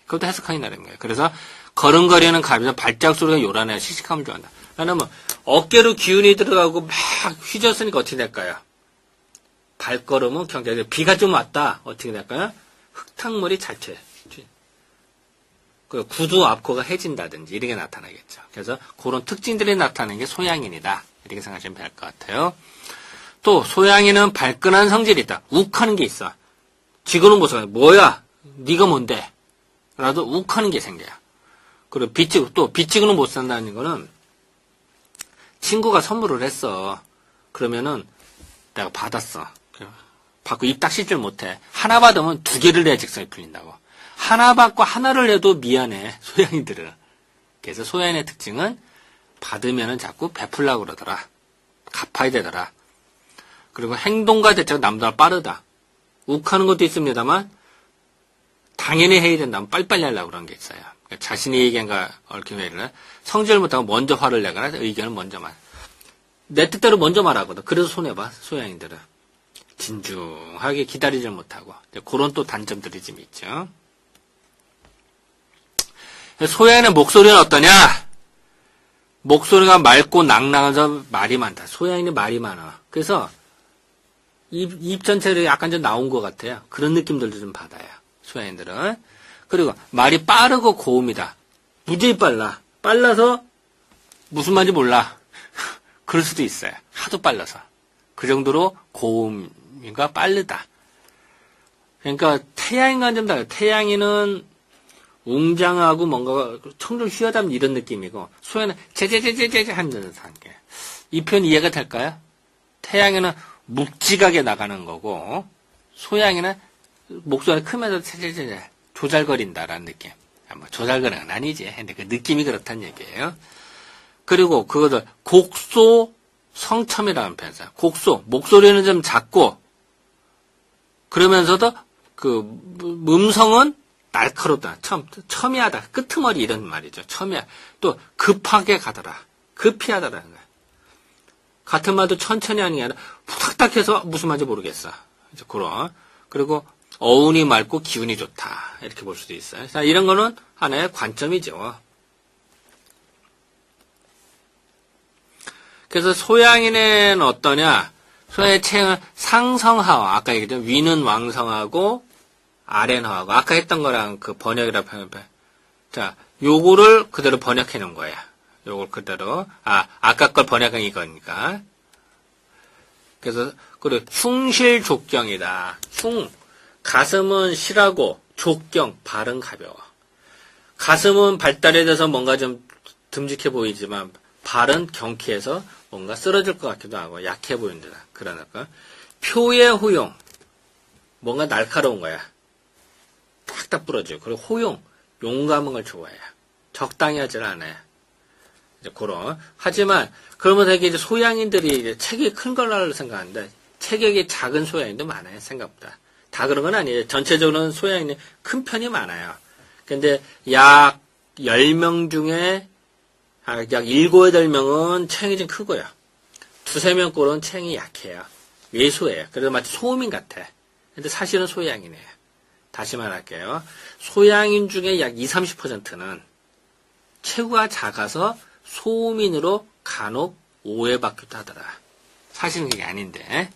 그것도 해석하기 나름이에요. 그래서 걸음걸이는 가면서 발자국 소리가 요란해야 씩씩함을 좋아한다. 나는 뭐 어깨로 기운이 들어가고 막 휘졌으니까 어떻게 될까요? 발걸음은 경제적으로 비가 좀 왔다. 어떻게 될까요? 흙탕물이 자체. 그 구두 앞코가 해진다든지 이런 게 나타나겠죠. 그래서 그런 특징들이 나타나는 게 소양인이다. 이렇게 생각하시면 될 것 같아요. 또 소양인은 발끈한 성질이 있다. 욱하는 게 있어. 지구는 보세요. 뭐야? 네가 뭔데? 라도 욱하는 게 생겨요. 그리고 빚지고는 못 산다는 거는 친구가 선물을 했어. 그러면은 내가 받았어. 받고 입 딱 실 줄 못해. 하나 받으면 두 개를 내야 직성이 풀린다고. 하나 받고 하나를 내도 미안해. 소양이들은. 그래서 소양의 특징은 받으면은 자꾸 베풀려고 그러더라. 갚아야 되더라. 그리고 행동과 대처가 남들보다 빠르다. 욱하는 것도 있습니다만 당연히 해야 된다면 빨리빨리 하려고 그런 게 있어요. 그러니까 자신의 의견과 얽힌 회의를 성질 못하고 먼저 화를 내거나 의견을 먼저 말. 내 뜻대로 먼저 말하거든. 그래서 손해봐. 소양이들은. 진중하게 기다리지 못하고. 그런 또 단점들이 좀 있죠. 소양의 목소리는 어떠냐? 목소리가 맑고 낭낭해서 말이 많다. 소양이는 말이 많아. 그래서 입 전체를 약간 좀 나온 것 같아요. 그런 느낌들도 좀 받아요. 소양인들은. 그리고 말이 빠르고 고음이다. 무지히 빨라. 빨라서 무슨 말인지 몰라. 그럴 수도 있어요. 하도 빨라서. 그 정도로 고음과 빠르다. 그러니까 태양인과는 좀 달라요. 태양인은 웅장하고 뭔가 청정 휘어담는 이런 느낌이고 소양은 제제제제제 하는 상태. 이 표현 이해가 될까요? 태양에는 묵직하게 나가는 거고 소양에는 목소리가 크면서 제제제제 조잘거린다라는 느낌. 뭐 조잘거리는 건 아니지. 근데 그 느낌이 그렇다는 얘기예요. 그리고 그것을 곡소 성첨이라는 표현 써요. 곡소 목소리는 좀 작고 그러면서도 그 음성은 날카롭다. 첨예하다. 끄트머리 이런 말이죠. 첨예. 또 급하게 가더라. 급히 하더라는 거야. 같은 말도 천천히 하는 게 아니라 후닥닥 해서 무슨 말인지 모르겠어. 이제 그런. 그리고 어운이 맑고 기운이 좋다. 이렇게 볼 수도 있어요. 자, 이런 거는 하나의 관점이죠. 그래서 소양인은 어떠냐? 소양의 체형은 상성하와 아까 얘기했던 위는 왕성하고 아래는 하고 아까 했던 거랑 그 번역이라 표현해. 자, 요거를 그대로 번역해 놓은 거야. 요걸 그대로. 아까 걸 번역한 이거니까. 그래서 그리고 흉실족경이다. 가슴은 실하고 족경 발은 가벼워. 가슴은 발달에 대해서 뭔가 좀 듬직해 보이지만 발은 경쾌해서 뭔가 쓰러질 것 같기도 하고 약해 보인다. 그러니까 표의 호용, 뭔가 날카로운 거야. 탁탁 부러지고. 그리고 호용, 용감한 걸 좋아해요. 적당히 하질 않아요. 이제 그런. 하지만 그러면서 이제 소양인들이 이제 체격이 큰 걸로 생각하는데 체격이 작은 소양인도 많아요. 생각보다. 다 그런 건 아니에요. 전체적으로는 소양인이 큰 편이 많아요. 근데 약 10명 중에 약 7, 8명은 체형이 좀 크고요. 2, 3명 꼴은 체형이 약해요. 왜소해요. 그래서 마치 소음인 같아. 근데 사실은 소양이네요. 다시 말할게요. 소양인 중에 약 20, 30%는 체구가 작아서 소음인으로 간혹 오해받기도 하더라. 사실은 그게 아닌데.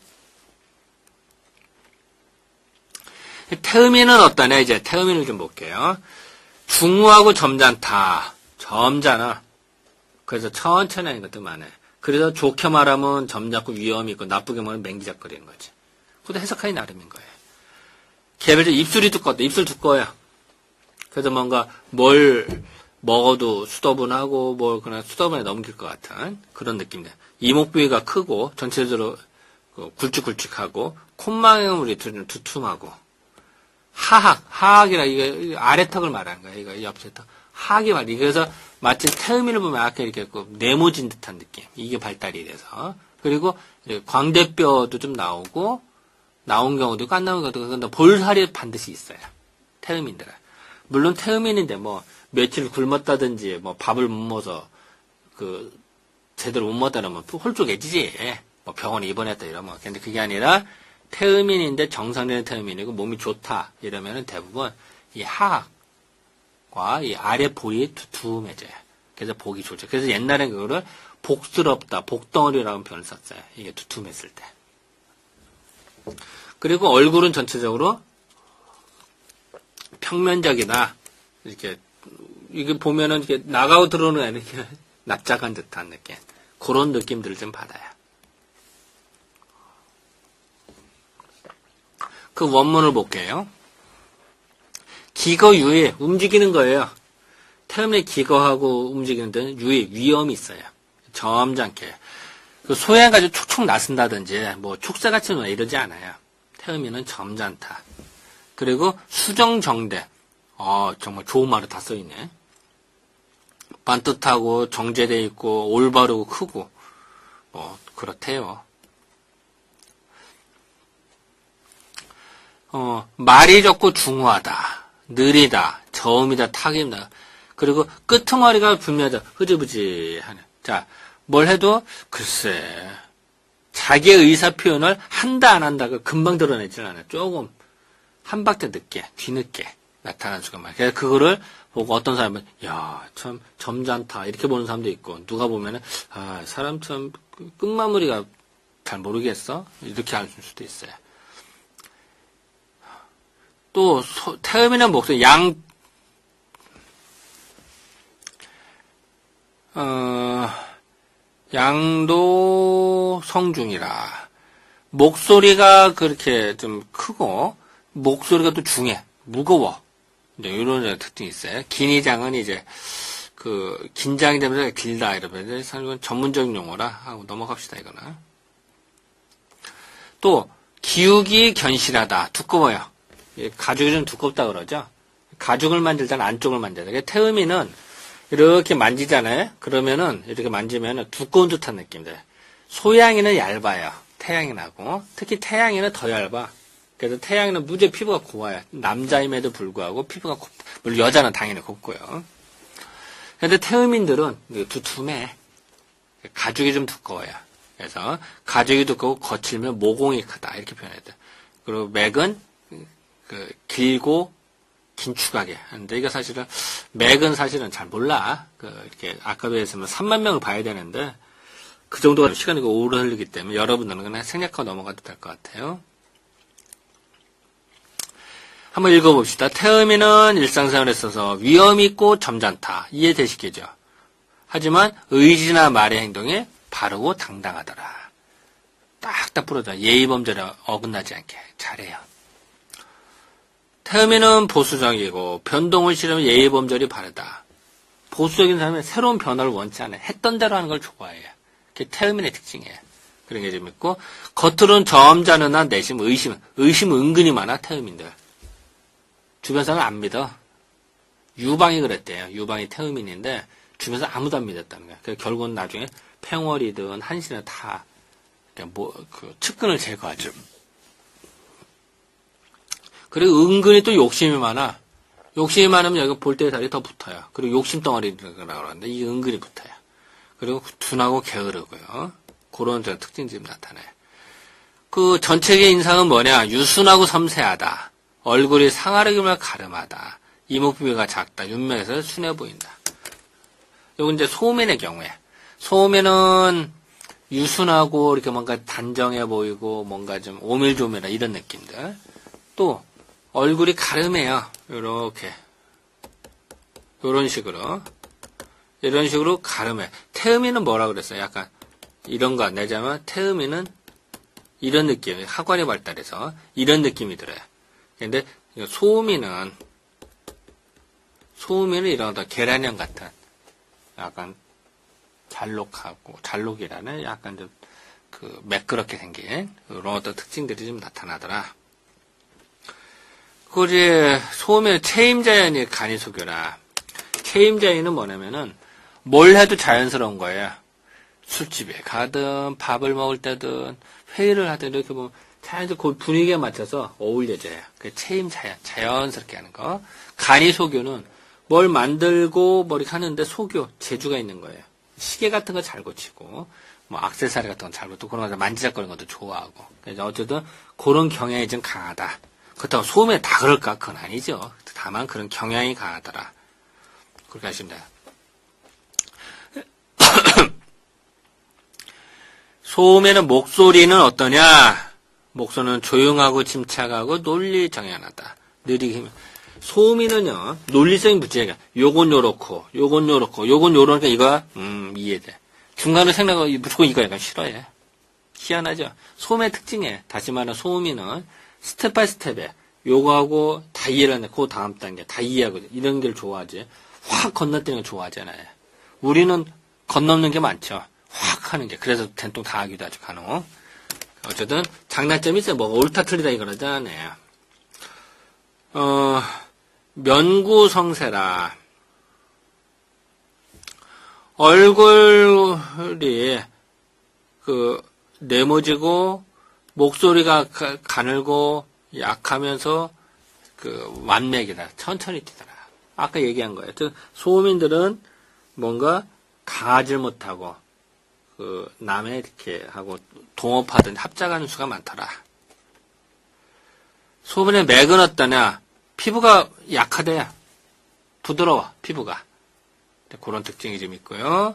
태음인은 어떠냐? 이제 태음인을 좀 볼게요. 중후하고 점잖다. 점잖아. 그래서 천천히 하는 것도 많아요. 그래서 좋게 말하면 점잖고 위험이 있고 나쁘게 말하면 맹기작거리는 거지. 그것도 해석하기 나름인 거예요. 개별적으로 입술이 두껍다. 입술 두꺼워요. 그래서 뭔가 뭘 먹어도 수더분하고 뭘 그냥 수더분에 넘길 것 같은 그런 느낌이에요. 이목 부위가 크고 전체적으로 굵직굵직하고 콧망울이 두툼하고 하악이라 이거 아래턱을 말하는 거예요. 이거 옆에턱. 하악이 말이에요. 그래서 마치 태음인을 보면 아까 이렇게 네모진 듯한 느낌. 이게 발달이 돼서. 그리고 광대뼈도 좀 나오고 나온 경우도 있고 안 나온 경우도 있고 근데 볼살이 반드시 있어요. 태음인들은. 물론 태음인인데 뭐 며칠 굶었다든지 뭐 밥을 못 먹어서 제대로 못 먹었다 그러면 홀쭉해지지. 뭐 병원에 입원했다 이러면. 근데 그게 아니라 태음인인데 정상적인 태음인이고 몸이 좋다 이러면은 대부분 이 하악과 이 아래 볼이 두툼해져요. 그래서 보기 좋죠. 그래서 옛날엔 그거를 복스럽다, 복덩어리라는 표현을 썼어요. 이게 두툼했을 때. 그리고 얼굴은 전체적으로 평면적이다. 이렇게 이게 보면은 이렇게 나가고 들어오는 이렇게 납작한 듯한 느낌. 그런 느낌들을 좀 받아요. 그 원문을 볼게요. 기거 유예, 움직이는 거예요. 태음에 기거하고 움직이는 데는 유예, 위험이 있어요. 점잖게. 그 소양 가지고 촉촉 나선다든지, 뭐, 촉새같이 이러지 않아요. 태음에는 점잖다. 그리고 수정정대. 정말 좋은 말이 다 써있네. 반듯하고, 정제되어 있고, 올바르고, 크고, 그렇대요. 말이 적고 중후하다. 느리다. 저음이다. 탁임다. 그리고 끄트머리가 분명하다. 흐지부지하네. 자, 뭘 해도 글쎄 자기의 의사 표현을 한다 안 한다가 금방 드러내지는 않아요. 조금 한 박자 늦게, 뒤늦게 나타나는 수가 많아요. 그래서 그거를 보고 어떤 사람은 야, 참 점잖다 이렇게 보는 사람도 있고 누가 보면은 사람 참 끝마무리가 잘 모르겠어 이렇게 할 수도 있어요. 또 태음이나 목소리 양도 성중이라 목소리가 그렇게 좀 크고 목소리가 또 중해 무거워 이런 특징이 있어요. 긴이장은 이제 긴장이 되면서 길다 이러면 사실은 전문적인 용어라 하고 넘어갑시다 이거는. 또 기욱이 견실하다 두꺼워요. 가죽이 좀 두껍다 그러죠. 가죽을 만질 때는 안쪽을 만져야 돼. 태음이는 이렇게 만지잖아요. 그러면은 이렇게 만지면은 두꺼운 듯한 느낌들. 소양이는 얇아요. 태양인하고 특히 태양이는 더 얇아. 그래서 태양이는 무지 피부가 고와요. 남자임에도 불구하고 피부가 물론 여자는 당연히 곱고요. 그런데 태음인들은 두툼해. 가죽이 좀 두꺼워요. 그래서 가죽이 두껍고 거칠면 모공이 크다 이렇게 표현해야 돼. 그리고 맥은 길고 긴축하게 하는데 이거 사실은 맥은 사실은 잘 몰라. 이렇게 아까도 했으면 3만 명을 봐야 되는데 그 정도가 시간이 오래 흘리기 때문에 여러분들은 그냥 생략하고 넘어가도 될 것 같아요. 한번 읽어봅시다. 태음이는 일상생활에 있어서 위험이 있고 점잖다. 이해되시겠죠? 하지만 의지나 말의 행동에 바르고 당당하더라. 딱딱 부러져. 예의범절에 어긋나지 않게 잘해요. 태음이는 보수적이고 변동을 싫으면 예의범절이 바르다. 보수적인 사람은 새로운 변화를 원치 않아요. 했던 대로 하는 걸 좋아해요. 그게 태음인의 특징이에요. 그런 게 좀 있고, 겉으로는 점잖으나 내심 의심 은근히 많아, 태음인들. 주변 사람 안 믿어. 유방이 그랬대요. 유방이 태음인인데, 주변에서 아무도 안 믿었다는 거야. 그래서 결국은 나중에 팽월이든 한신은 다, 측근을 제거하죠. 그리고 은근히 또 욕심이 많아. 욕심이 많으면 여기 볼때의 살이 더 붙어요. 그리고 욕심 덩어리라고 그러는데, 이게 은근히 붙어요. 그리고 둔하고 게으르고요. 그런 특징이 좀 나타나요. 그 전체의 인상은 뭐냐? 유순하고 섬세하다. 얼굴이 상아르기만 가름하다. 이목구비가 작다. 윤맥에서 순해 보인다. 요건 이제 소면의 경우에. 소면은 유순하고 이렇게 뭔가 단정해 보이고 뭔가 좀 오밀조밀한 이런 느낌들. 또 얼굴이 가름해요. 요렇게. 요런 식으로. 이런 식으로 가름해. 태음이는 뭐라 그랬어요? 약간 이런 거 내자면 태음이는 이런 느낌, 하관이 발달해서 이런 느낌이 들어요. 근데 소음이는 이런 계란형 같은 약간 잘록이라는 약간 좀 매끄럽게 생긴 이런 어떤 특징들이 좀 나타나더라. 그리고 이제 소음의 체임자연이 간이소교라. 체임자연은 뭐냐면은 뭘 해도 자연스러운 거예요. 술집에 가든 밥을 먹을 때든 회의를 하든 이렇게 보면 자연스럽게 그 분위기에 맞춰서 어울려져요. 그 체임 자연스럽게 하는 거. 간이소교는 뭘 만들고 뭐 이렇게 하는데 소교, 재주가 있는 거예요. 시계 같은 거 잘 고치고 뭐 액세서리 같은 거 잘 고치고 그런 거 만지작거리는 것도 좋아하고. 그래서 어쨌든 그런 경향이 좀 강하다. 그렇다고 소음에 다 그럴까? 그건 아니죠. 다만 그런 경향이 강하더라. 그렇게 하시면 돼요. 소음에는 목소리는 어떠냐? 목소리는 조용하고 침착하고 논리 정연하다. 느리게. 소음이는요, 논리적인 문제가, 요건 요렇고, 요건 요렇고, 요건 요러니까 이거, 이해돼. 중간에 생각하고 무조건 이거 약간 싫어해. 희한하죠? 소음의 특징이에요. 다시 말하면 소음이는 스텝 바이 스텝에, 요거하고 다 이해를 하는데, 그 다음 단계, 다 이해하고, 이런 걸 좋아하지. 확 건너뛰는 걸 좋아하잖아요. 우리는 건너는 게 많죠. 확 하는 게. 그래서 된통 다 하기도 하죠, 간혹. 어쨌든, 장단점이 있어요. 뭐, 옳다 틀리다 이거잖아요. 면구성세라. 얼굴이, 네모지고, 목소리가 가늘고, 약하면서, 완맥이다. 천천히 뛰더라. 아까 얘기한 거예요. 즉, 소음인들은 뭔가 강하지 못하고, 남의 이렇게 하고, 동업하든 합작하는 수가 많더라. 소음의 맥은 어떠냐? 피부가 약하대. 부드러워, 피부가. 그런 특징이 좀 있고요.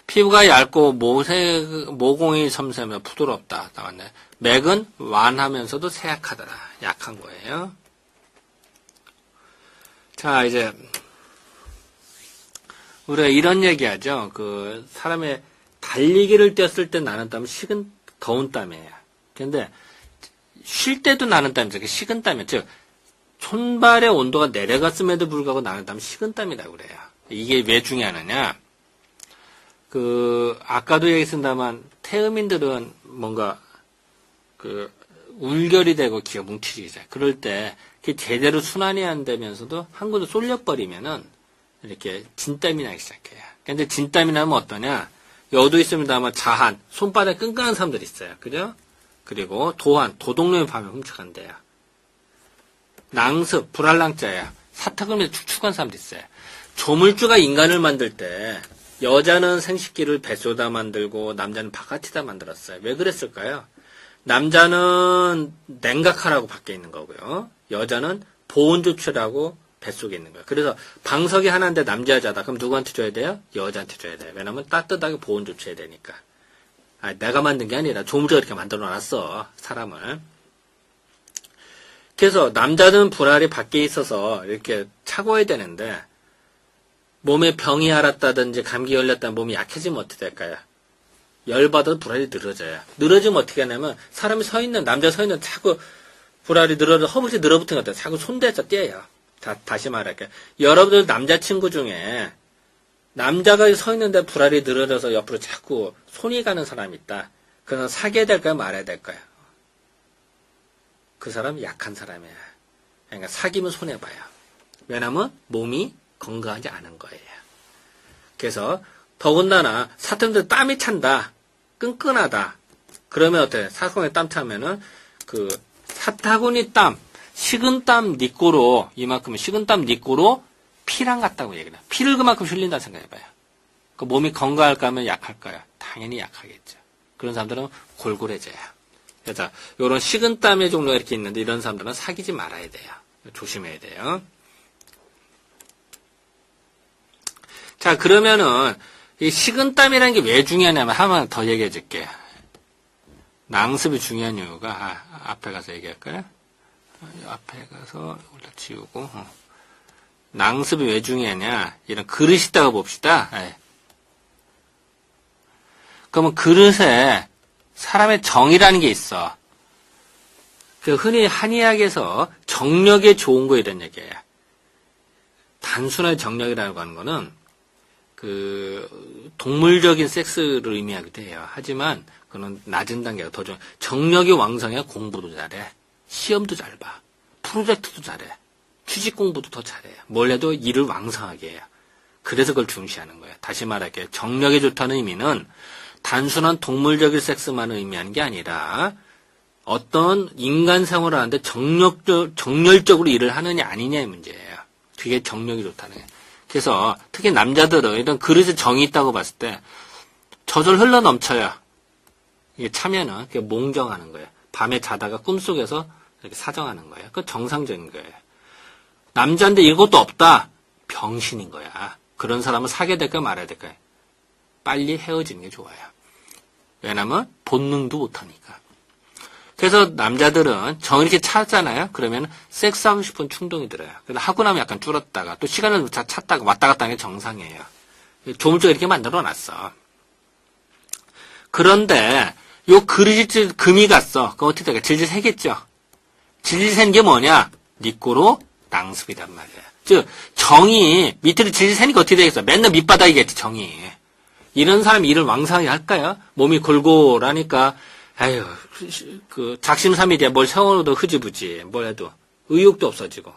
피부가 얇고 모공이 섬세하며 부드럽다. 나왔네. 맥은 완하면서도 세약하더라. 약한 거예요. 자, 이제 우리가 이런 얘기하죠. 사람의 달리기를 뛰었을 때 나는 땀은 식은 더운 땀이에요. 근데 쉴 때도 나는 땀이죠. 식은 땀이에요. 즉 손발의 온도가 내려갔음에도 불구하고 나는 땀은 식은 땀이라고 그래요. 이게 왜 중요하느냐? 아까도 얘기했습니다만 태음인들은 뭔가 울결이 되고 기가 뭉치죠. 그럴 때 그게 제대로 순환이 안 되면서도 한 군데 쏠려버리면은 이렇게 진땀이 나기 시작해요. 근데 진땀이 나면 어떠냐? 여도 있습니다만 자한, 손바닥 끈끈한 사람들이 있어요. 그죠? 그리고 도한, 도둑놈의 밤에 훔쳐간대요. 낭습, 불알랑자야. 사탁을 위해 축축한 사람도 있어요. 조물주가 인간을 만들 때 여자는 생식기를 뱃속에다 만들고 남자는 바깥에다 만들었어요. 왜 그랬을까요? 남자는 냉각하라고 밖에 있는 거고요. 여자는 보온조치라고 뱃속에 있는 거예요. 그래서 방석이 하나인데 남자 여자다. 그럼 누구한테 줘야 돼요? 여자한테 줘야 돼요. 왜냐면 따뜻하게 보온조치해야 되니까. 내가 만든 게 아니라 조물주가 이렇게 만들어 놨어. 사람을. 그래서 남자는 불알이 밖에 있어서 이렇게 차고야 되는데 몸에 병이 앓았다든지 감기 걸렸다면 몸이 약해지면 어떻게 될까요? 열받아도 불알이 늘어져요. 늘어지면 어떻게 하냐면 사람이 남자 서 있는 자꾸 불알이 허벅지 늘어붙은 것 같아요. 자꾸 손대서 떼요. 다시 말할게요. 여러분들 남자친구 중에 남자가 서 있는데 불알이 늘어져서 옆으로 자꾸 손이 가는 사람이 있다. 그건 사귀어야 될까요? 말아야 될까요? 그 사람 약한 사람이야. 그러니까 사귀면 손해봐요. 왜냐면 몸이 건강하지 않은 거예요. 그래서 더군다나 사람들 땀이 찬다. 끈끈하다. 그러면 어때? 사건에 땀 차면은 그 사타구니 땀, 식은땀 니꼬로 이만큼은 식은땀 니꼬로 피랑 같다고 얘기해요. 피를 그만큼 흘린다 생각해봐요. 그 몸이 건강할까 하면 약할까요? 당연히 약하겠죠. 그런 사람들은 골골해져요. 그래서 이런 식은땀의 종류가 이렇게 있는데 이런 사람들은 사귀지 말아야 돼요. 조심해야 돼요. 자, 그러면은 이 식은땀이라는 게 왜 중요하냐면 하나만 더 얘기해 줄게요. 낭습이 중요한 이유가 앞에 가서 얘기할까요? 앞에 가서 올라 지우고 낭습이 왜 중요하냐? 이런 그릇이 있다고 봅시다. 그러면 그릇에 사람의 정이라는 게 있어. 그 흔히 한의학에서 정력에 좋은 거 이런 얘기예요. 단순한 정력이라고 하는 거는 그 동물적인 섹스를 의미하기도 해요. 하지만 그건 낮은 단계가 더 좋아. 정력이 왕성해야 공부도 잘해. 시험도 잘 봐. 프로젝트도 잘해. 취직 공부도 더 잘해. 뭘 해도 일을 왕성하게 해요. 그래서 그걸 중시하는 거예요. 다시 말할게요. 정력이 좋다는 의미는 단순한 동물적인 섹스만을 의미하는 게 아니라 어떤 인간 생활을 하는데 정열적으로 일을 하느냐 아니냐의 문제예요. 그게 정력이 좋다는 거예요. 그래서 특히 남자들은 이런 그릇에 정이 있다고 봤을 때 저절 흘러 넘쳐요. 이게 차면은 그게 몽정하는 거예요. 밤에 자다가 꿈속에서 이렇게 사정하는 거예요. 그거 정상적인 거예요. 남자인데 이것도 없다. 병신인 거야. 그런 사람은 사귀어야 될까요? 말아야 될까요? 빨리 헤어지는 게 좋아요. 왜냐면 본능도 못하니까. 그래서 남자들은 정 이렇게 차잖아요. 그러면 섹스하고 싶은 충동이 들어요. 그래서 하고 나면 약간 줄었다가 또 시간을 찾다가 왔다 갔다 하는 게 정상이에요. 조물주가 이렇게 만들어 놨어. 그런데 요 그릇이 금이 갔어. 그럼 어떻게 될까? 질질 새겠죠. 질질 새는 게 뭐냐? 니꼬로 낭습이란 말이에요. 즉 정이 밑으로 질질 새니까 어떻게 되겠어? 맨날 밑바닥이겠지 정이. 이런 사람이 일을 왕성하게 할까요? 몸이 골골하니까 아유 그 작심삼일이야. 뭘 세워도 흐지부지. 뭘 해도 의욕도 없어지고.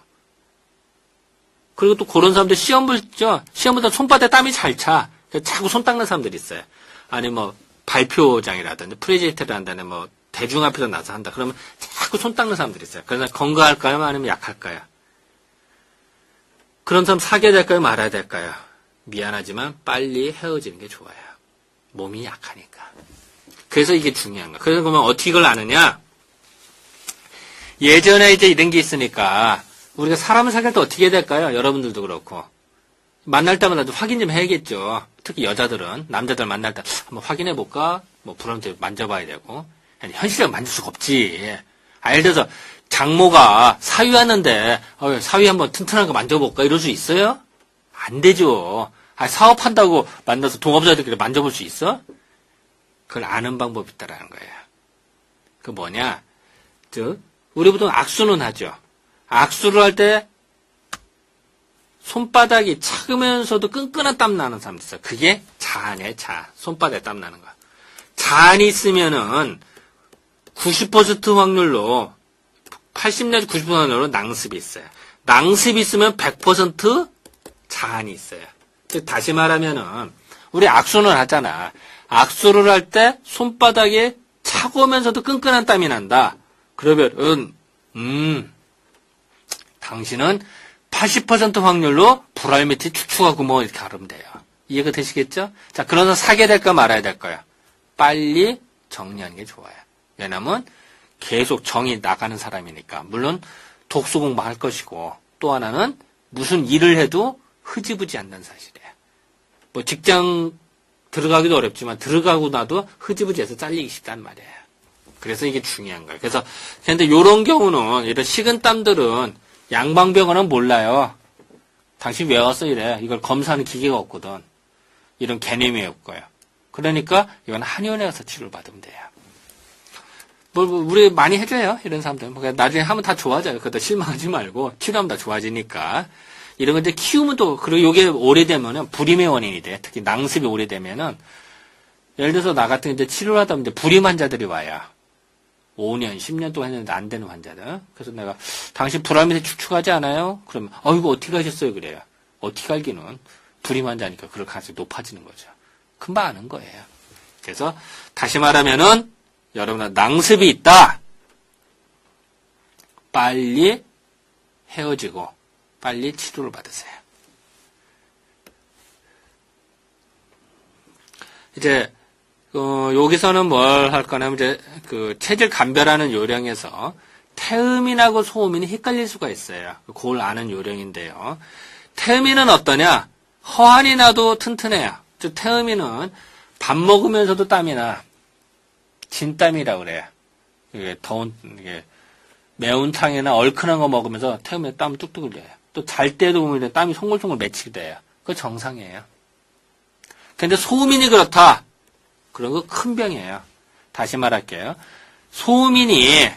그리고 또 그런 사람들 시험 볼죠. 시험보다 손바닥에 땀이 잘 차. 자꾸 손 닦는 사람들이 있어요. 아니 뭐 발표장이라든지 프레젠테이터를 한다는 뭐 대중 앞에서 나서 한다. 그러면 자꾸 손 닦는 사람들이 있어요. 그래서 건강할까요? 아니면 약할까요? 그런 사람 사귀어야 될까요? 말아야 될까요? 미안하지만 빨리 헤어지는 게 좋아요. 몸이 약하니까. 그래서 이게 중요한 거야. 그래서 그러면 어떻게 이걸 아느냐? 예전에 이제 이런 게 있으니까 우리가 사람을 사귈 때 어떻게 해야 될까요? 여러분들도 그렇고. 만날 때마다 확인 좀 해야겠죠. 특히 여자들은 남자들 만날 때 한번 확인해 볼까? 뭐 불안해 만져봐야 되고. 아니, 현실적으로 만질 수가 없지. 예를 들어서 장모가 사위 왔는데 사위 한번 튼튼한 거 만져볼까? 이럴 수 있어요? 안 되죠. 사업한다고 만나서 동업자들끼리 만져볼 수 있어? 그걸 아는 방법이 있다라는 거예요. 그 뭐냐? 즉 우리 보통 악수는 하죠. 악수를 할 때 손바닥이 차으면서도 끈끈한 땀 나는 사람들 있어요. 그게 자한이에요, 자. 손바닥에 땀 나는 거. 자한이 있으면은 90% 확률로 80 내지 90% 확률로 낭습이 있어요. 낭습이 있으면 100% 자한이 있어요. 즉 다시 말하면은 우리 악수는 하잖아. 악수를 할 때 손바닥에 차가우면서도 끈끈한 땀이 난다. 그러면 당신은 80% 확률로 불알 밑에 추추가 뭐 이렇게 가르면 돼요. 이해가 되시겠죠? 자, 그러나 사귀어야 될까 말아야 될까요? 빨리 정리하는 게 좋아요. 왜냐면 계속 정이 나가는 사람이니까. 물론 독서 공부할 것이고 또 하나는 무슨 일을 해도 흐지부지 않는 사실이에요. 뭐 직장 들어가기도 어렵지만 들어가고 나도 흐지부지해서 잘리기 쉽단 말이에요. 그래서 이게 중요한 거예요. 그래서 근데 이런 경우는 이런 식은땀들은 양방병원은 몰라요. 당신 왜 왔어 이래. 이걸 검사하는 기계가 없거든. 이런 개념이 없고요. 그러니까 이건 한의원에 가서 치료를 받으면 돼요. 뭐 우리 많이 해줘요. 이런 사람들. 나중에 하면 다 좋아져요. 그러다 실망하지 말고 치료하면 다 좋아지니까. 이런 거 이제 키우면 또, 그리고 이게 오래되면은 불임의 원인이 돼. 특히 낭습이 오래되면은, 예를 들어서 나 같은 이제 치료를 하다 보면 이제 불임 환자들이 와요. 5년, 10년 동안 했는데 안 되는 환자들. 그래서 내가, 당신 불암에서 축축하지 않아요? 그러면, 이거 어떻게 하셨어요? 그래요. 어떻게 알기는. 불임 환자니까 그럴 가능성이 높아지는 거죠. 금방 아는 거예요. 그래서, 다시 말하면은, 여러분, 낭습이 있다. 빨리 헤어지고, 빨리 치료를 받으세요. 이제, 여기서는 뭘 할 거냐면, 이제, 체질 감별하는 요령에서, 태음인하고 소음인이 헷갈릴 수가 있어요. 그걸 아는 요령인데요. 태음인은 어떠냐? 허한이 나도 튼튼해요. 즉, 태음인은 밥 먹으면서도 땀이 나. 진땀이라고 그래요. 이게 이게 매운탕이나 얼큰한 거 먹으면서 태음에 땀 뚝뚝 흘려요. 또 잘 때도 보면 땀이 송골송골 맺히게 돼요. 그거 정상이에요. 근데 소음인이 그렇다. 그런 거 큰 병이에요. 다시 말할게요. 소음인이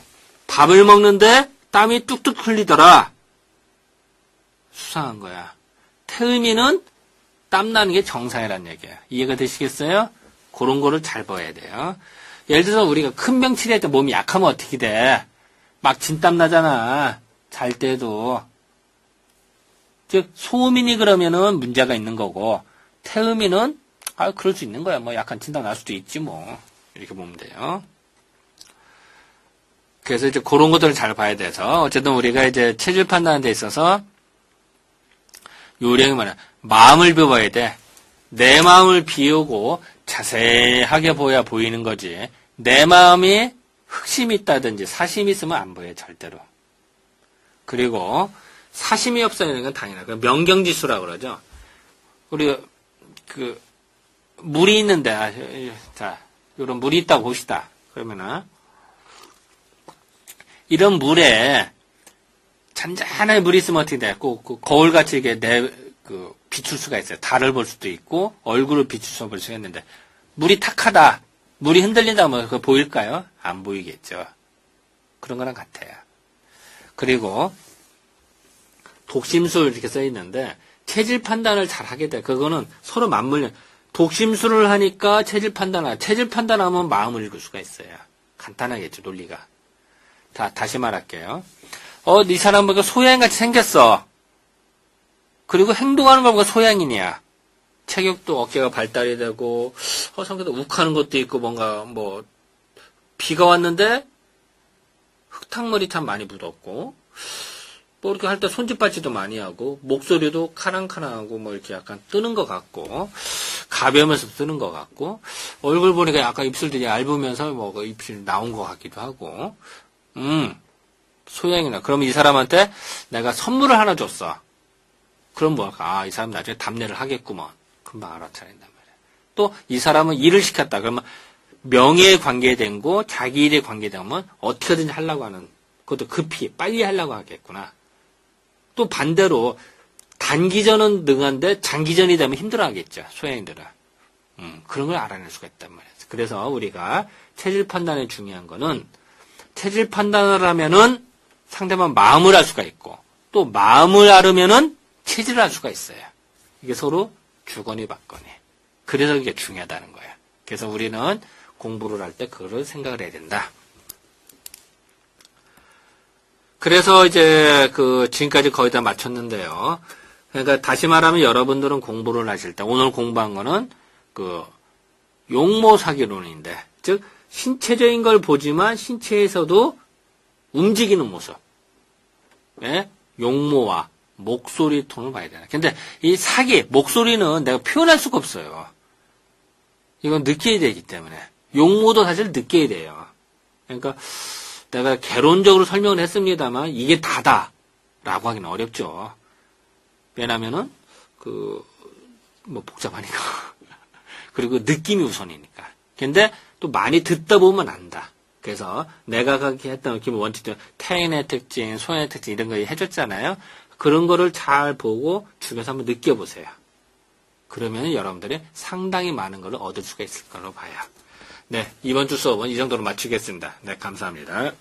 밥을 먹는데 땀이 뚝뚝 흘리더라. 수상한 거야. 태음인은 땀 나는 게 정상이란 얘기야. 이해가 되시겠어요? 그런 거를 잘 봐야 돼요. 예를 들어서 우리가 큰 병 치료할 때 몸이 약하면 어떻게 돼? 막 진땀 나잖아. 잘 때도. 즉, 소음인이 그러면은 문제가 있는 거고, 태음인은, 그럴 수 있는 거야. 뭐 약간 진땀 날 수도 있지 뭐. 이렇게 보면 돼요. 그래서 이제 그런 것들을 잘 봐야 돼서, 어쨌든 우리가 이제 체질 판단하는 데 있어서, 요령이 뭐냐. 마음을 비워야 돼. 내 마음을 비우고 자세하게 보여야 보이는 거지. 내 마음이 흑심이 있다든지 사심이 있으면 안 보여요, 절대로. 그리고 사심이 없어지는 건 당연하고 명경지수라고 그러죠. 우리 물이 있는데 자, 이런 물이 있다고 봅시다. 그러면은 이런 물에 잔잔하게 물이 있으면 어떻게 돼? 꼭 거울같이 이게 비출 수가 있어요. 달을 볼 수도 있고 얼굴을 비출 수가 있는데 물이 탁하다. 물이 흔들린다 뭐 그거 보일까요? 안 보이겠죠. 그런 거랑 같아요. 그리고 독심술 이렇게 써 있는데 체질 판단을 잘 하게 돼. 그거는 서로 맞물려. 독심술을 하니까 체질 판단을 체질 판단하면 마음을 읽을 수가 있어요. 간단하겠죠, 논리가. 다시 말할게요. 이 사람 보니까 소양같이 생겼어. 그리고 행동하는 거 보니까 소양인이야. 체격도 어깨가 발달이 되고, 성격도 욱하는 것도 있고, 뭔가, 비가 왔는데, 흙탕물이 참 많이 묻었고, 이렇게 할 때 손짓발짓도 많이 하고, 목소리도 카랑카랑하고, 이렇게 약간 뜨는 것 같고, 가벼우면서 뜨는 것 같고, 얼굴 보니까 약간 입술들이 얇으면서, 입술 나온 것 같기도 하고, 소양이나. 그러면 이 사람한테 내가 선물을 하나 줬어. 그럼 이 사람 나중에 답례를 하겠구먼. 금방 알아차린단 말이야. 또 이 사람은 일을 시켰다. 그러면 명예에 관계된 거, 자기 일에 관계되면 어떻게든지 하려고 하는, 그것도 급히 빨리 하려고 하겠구나. 또 반대로 단기전은 능한데 장기전이 되면 힘들어하겠죠. 소양인들은. 그런 걸 알아낼 수가 있단 말이야. 그래서 우리가 체질 판단에 중요한 거는 체질 판단을 하면은 상대방 마음을 알 수가 있고 또 마음을 알으면은 체질을 알 수가 있어요. 이게 서로 주거니 받거니. 그래서 이게 중요하다는 거예요. 그래서 우리는 공부를 할 때 그걸 생각을 해야 된다. 그래서 이제 지금까지 거의 다 마쳤는데요. 그러니까 다시 말하면 여러분들은 공부를 하실 때 오늘 공부한 거는 용모사기론인데 즉 신체적인 걸 보지만 신체에서도 움직이는 모습. 예? 용모와 목소리 톤을 봐야 되나. 근데 이 사기, 목소리는 내가 표현할 수가 없어요. 이건 느껴야 되기 때문에. 용모도 사실 느껴야 돼요. 그러니까 내가 개론적으로 설명을 했습니다만 이게 다다라고 하기는 어렵죠. 왜냐면은 복잡하니까. 그리고 느낌이 우선이니까. 근데 또 많이 듣다 보면 안다. 그래서 내가 그렇게 했던 원칙들 태인의 특징, 소양의 특징 이런 거 해줬잖아요. 그런 거를 잘 보고 주변에서 한번 느껴보세요. 그러면 여러분들이 상당히 많은 걸 얻을 수가 있을 거라고 봐요. 네, 이번 주 수업은 이 정도로 마치겠습니다. 네, 감사합니다.